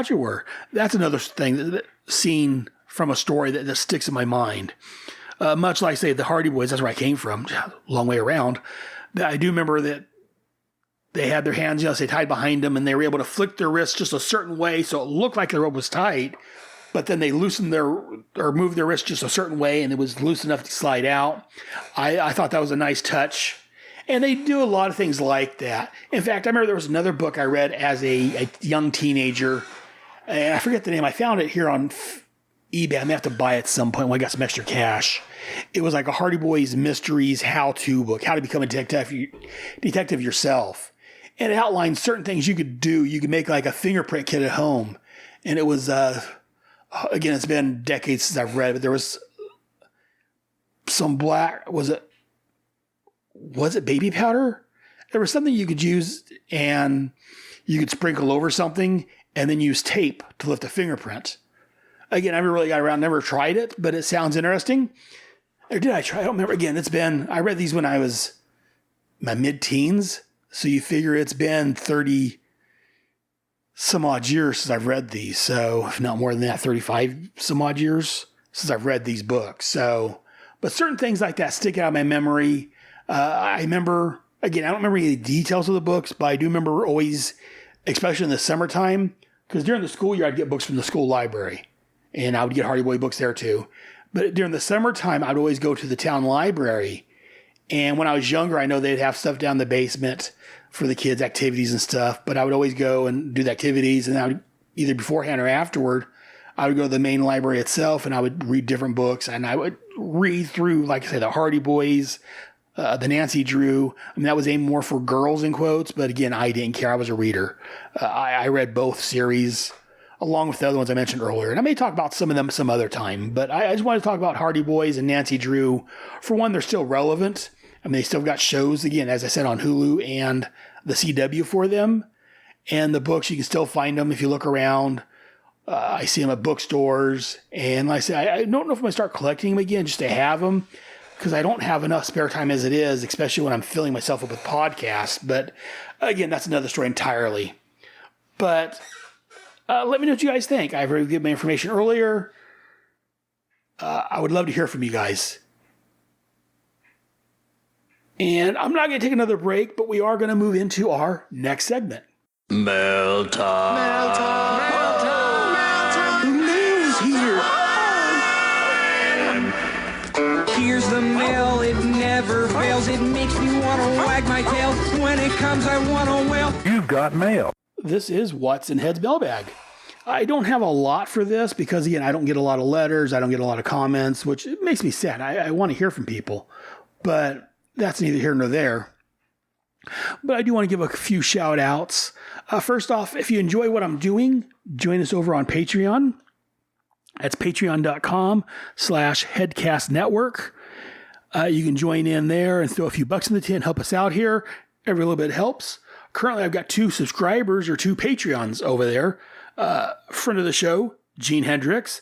you were. That's another thing, that scene from a story that sticks in my mind. Much like, say, the Hardy Boys, that's where I came from, a long way around. I do remember that they had their hands, say, tied behind them, and they were able to flick their wrists just a certain way so it looked like the rope was tight, but then they loosened moved their wrist just a certain way, and it was loose enough to slide out. I thought that was a nice touch. And they do a lot of things like that. In fact, I remember there was another book I read as a young teenager, and I forget the name. I found it here on eBay. I'm going to have to buy it at some point when I got some extra cash. It was like a Hardy Boys Mysteries how-to book, how to become a detective yourself. And it outlined certain things you could do. You could make like a fingerprint kit at home. And it was, again, it's been decades since I've read it, but there was some black, was it baby powder? There was something you could use and you could sprinkle over something and then use tape to lift a fingerprint. Again, I never really got around, never tried it, but it sounds interesting. Or did I try? I don't remember. Again, I read these when I was my mid-teens. So you figure it's been 30 some odd years since I've read these. So if not more than that, 35 some odd years since I've read these books. So, but certain things like that stick out of my memory. I remember, again, I don't remember any of the details of the books, but I do remember always, especially in the summertime, because during the school year, I'd get books from the school library. And I would get Hardy Boy books there too. But during the summertime, I'd always go to the town library. And when I was younger, I know they'd have stuff down in the basement for the kids' activities and stuff. But I would always go and do the activities. And I would, either beforehand or afterward, I would go to the main library itself and I would read different books. And I would read through, like I said, the Hardy Boys, the Nancy Drew. I mean, that was aimed more for girls in quotes. But again, I didn't care. I was a reader. I read both series, along with the other ones I mentioned earlier. And I may talk about some of them some other time, but I just want to talk about Hardy Boys and Nancy Drew. For one, they're still relevant. I mean, they still got shows, again, as I said, on Hulu and the CW for them. And the books, you can still find them if you look around. I see them at bookstores. And like I say, I don't know if I'm going to start collecting them again just to have them, because I don't have enough spare time as it is, especially when I'm filling myself up with podcasts. But again, that's another story entirely. But let me know what you guys think. I've already given my information earlier. I would love to hear from you guys. And I'm not going to take another break, but we are going to move into our next segment. Mail time. Mail time. Mail time. The mail's here. Here's the mail, it never fails. It makes me want to wag my tail. When it comes, I want to wail. You've got mail. This is What's in Head's mailbag. I don't have a lot for this because, again, I don't get a lot of letters. I don't get a lot of comments, which makes me sad. I want to hear from people, but that's neither here nor there. But I do want to give a few shout outs. First off, if you enjoy what I'm doing, join us over on Patreon. That's patreon.com/headcastnetwork. You can join in there and throw a few bucks in the tin, help us out here. Every little bit helps. Currently, I've got 2 subscribers or 2 Patreons over there. Friend of the show, Gene Hendricks,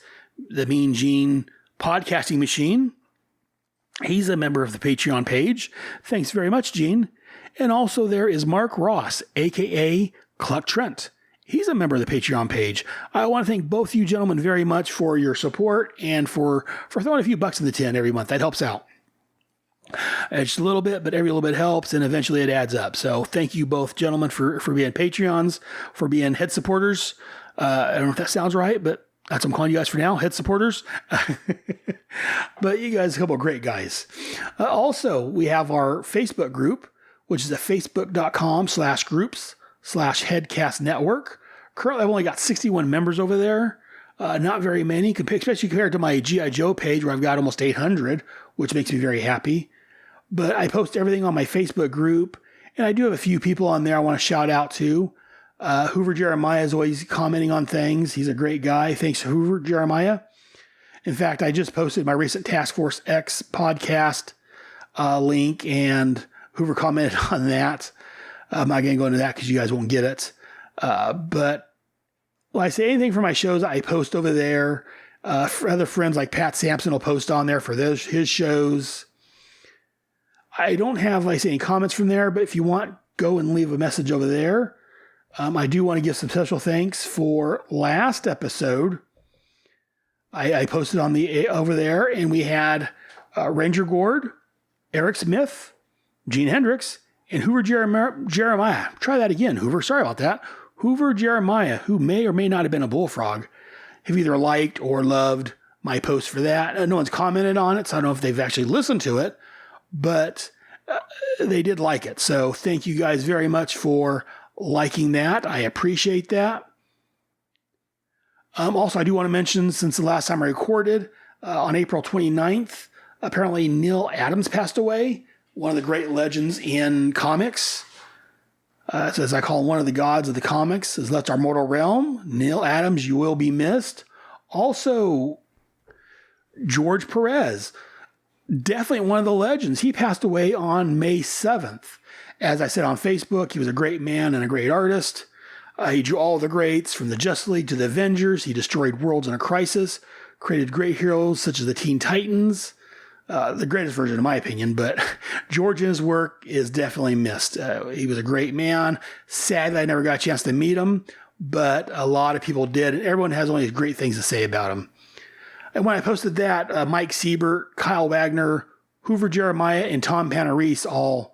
the Mean Gene podcasting machine. He's a member of the Patreon page. Thanks very much, Gene. And also there is Mark Ross, a.k.a. Cluck Trent. He's a member of the Patreon page. I want to thank both you gentlemen very much for your support and for throwing a few bucks in the tin every month. That helps out. It's just a little bit, but every little bit helps, and eventually it adds up. So thank you both gentlemen for being Patreons, for being head supporters. I don't know if that sounds right, but that's what I'm calling you guys for now, head supporters. But you guys are a couple of great guys. Also, we have our Facebook group, which is at facebook.com/groups/headcastnetwork. Currently, I've only got 61 members over there. Not very many, especially compared to my G.I. Joe page where I've got almost 800, which makes me very happy. But I post everything on my Facebook group, and I do have a few people on there I want to shout out to. Hoover Jeremiah is always commenting on things. He's a great guy. Thanks, Hoover Jeremiah. In fact, I just posted my recent Task Force X podcast link, and Hoover commented on that. I'm not going to go into that because you guys won't get it. But when I say anything for my shows, I post over there. For other friends like Pat Sampson will post on there for his shows. I don't have, like I say, any comments from there, but if you want, go and leave a message over there. I do want to give some special thanks for last episode. I posted on the over there, and we had Ranger Gord, Eric Smith, Gene Hendricks, and Hoover Jeremiah. Try that again, Hoover. Sorry about that. Hoover Jeremiah, who may or may not have been a bullfrog, have either liked or loved my post for that. No one's commented on it, so I don't know if they've actually listened to it, but they did like it. So thank you guys very much for liking that. I appreciate that. Also, I do want to mention, since the last time I recorded, on April 29th, apparently Neil Adams passed away, one of the great legends in comics. As I call him, one of the gods of the comics, has left our mortal realm. Neil Adams, you will be missed. Also, George Perez, definitely one of the legends. He passed away on May 7th. As I said on Facebook, he was a great man and a great artist. He drew all the greats, from the Justice League to the Avengers. He destroyed worlds in a crisis, created great heroes such as the Teen Titans, the greatest version in my opinion, but George and his work is definitely missed. He was a great man. Sadly, I never got a chance to meet him, but a lot of people did, and everyone has only great things to say about him. And when I posted that, Mike Siebert, Kyle Wagner, Hoover Jeremiah, and Tom Panarese all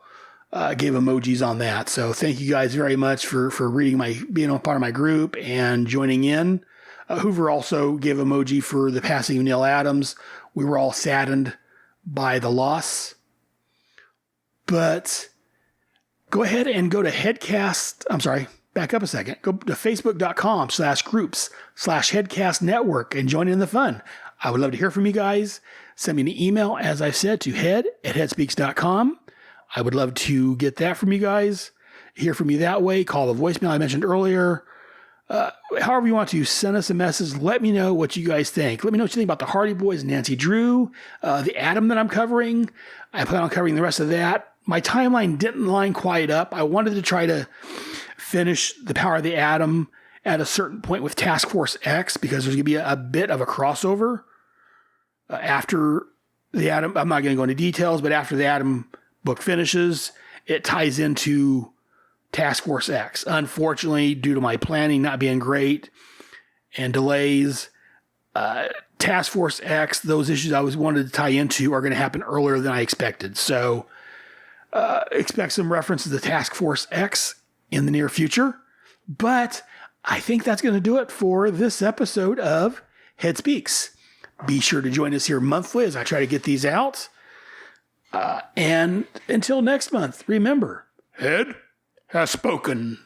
gave emojis on that. So thank you guys very much for reading being a part of my group and joining in. Hoover also gave emoji for the passing of Neil Adams. We were all saddened by the loss. But go ahead and go to back up a second. Go to facebook.com/groups/headcastnetwork and join in the fun. I would love to hear from you guys. Send me an email, as I've said, to head@headspeaks.com. I would love to get that from you guys. Hear from you that way. Call the voicemail I mentioned earlier. However you want to, send us a message. Let me know what you guys think. Let me know what you think about the Hardy Boys and Nancy Drew, the Atom that I'm covering. I plan on covering the rest of that. My timeline didn't line quite up. I wanted to try to finish the Power of the Atom at a certain point with Task Force X, because there's going to be a bit of a crossover after the Atom. I'm not going to go into details, but after the Atom book finishes, it ties into Task Force X. Unfortunately, due to my planning not being great and delays, Task Force X, those issues I wanted to tie into are going to happen earlier than I expected. So expect some references to Task Force X in the near future. But I think that's going to do it for this episode of Head Speaks. Be sure to join us here monthly as I try to get these out. And until next month, remember, Head has spoken.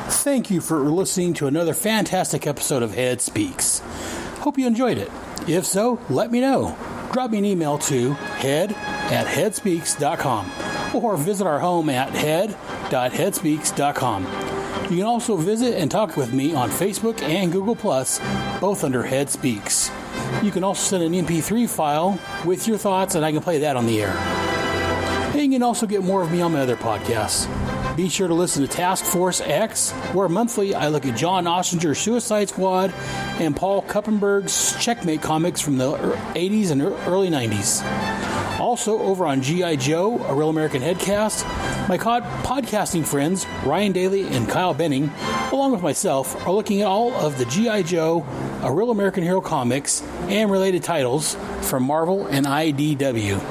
Thank you for listening to another fantastic episode of Head Speaks. Hope you enjoyed it. If so, let me know. Drop me an email to head@headspeaks.com or visit our home at head.headspeaks.com. You can also visit and talk with me on Facebook and Google+, both under Head Speaks. You can also send an MP3 file with your thoughts, and I can play that on the air. And you can also get more of me on my other podcasts. Be sure to listen to Task Force X, where monthly I look at John Ossinger's Suicide Squad and Paul Kuppenberg's Checkmate comics from the 80s and early 90s. Also, over on G.I. Joe, A Real American Headcast, my podcasting friends Ryan Daly and Kyle Benning, along with myself, are looking at all of the G.I. Joe, A Real American Hero comics, and related titles from Marvel and IDW.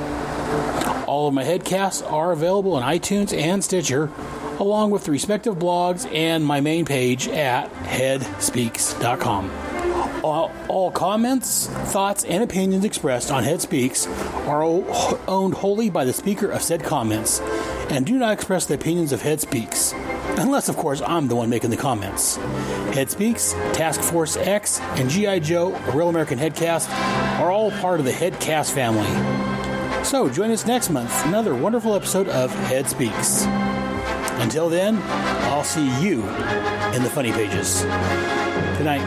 All of my headcasts are available on iTunes and Stitcher, along with the respective blogs and my main page at headspeaks.com. All comments, thoughts, and opinions expressed on Head Speaks are owned wholly by the speaker of said comments and do not express the opinions of Head Speaks, unless, of course, I'm the one making the comments. Head Speaks, Task Force X, and G.I. Joe, A Real American Headcast, are all part of the Headcast family. So join us next month for another wonderful episode of Head Speaks. Until then, I'll see you in the funny pages. Good night.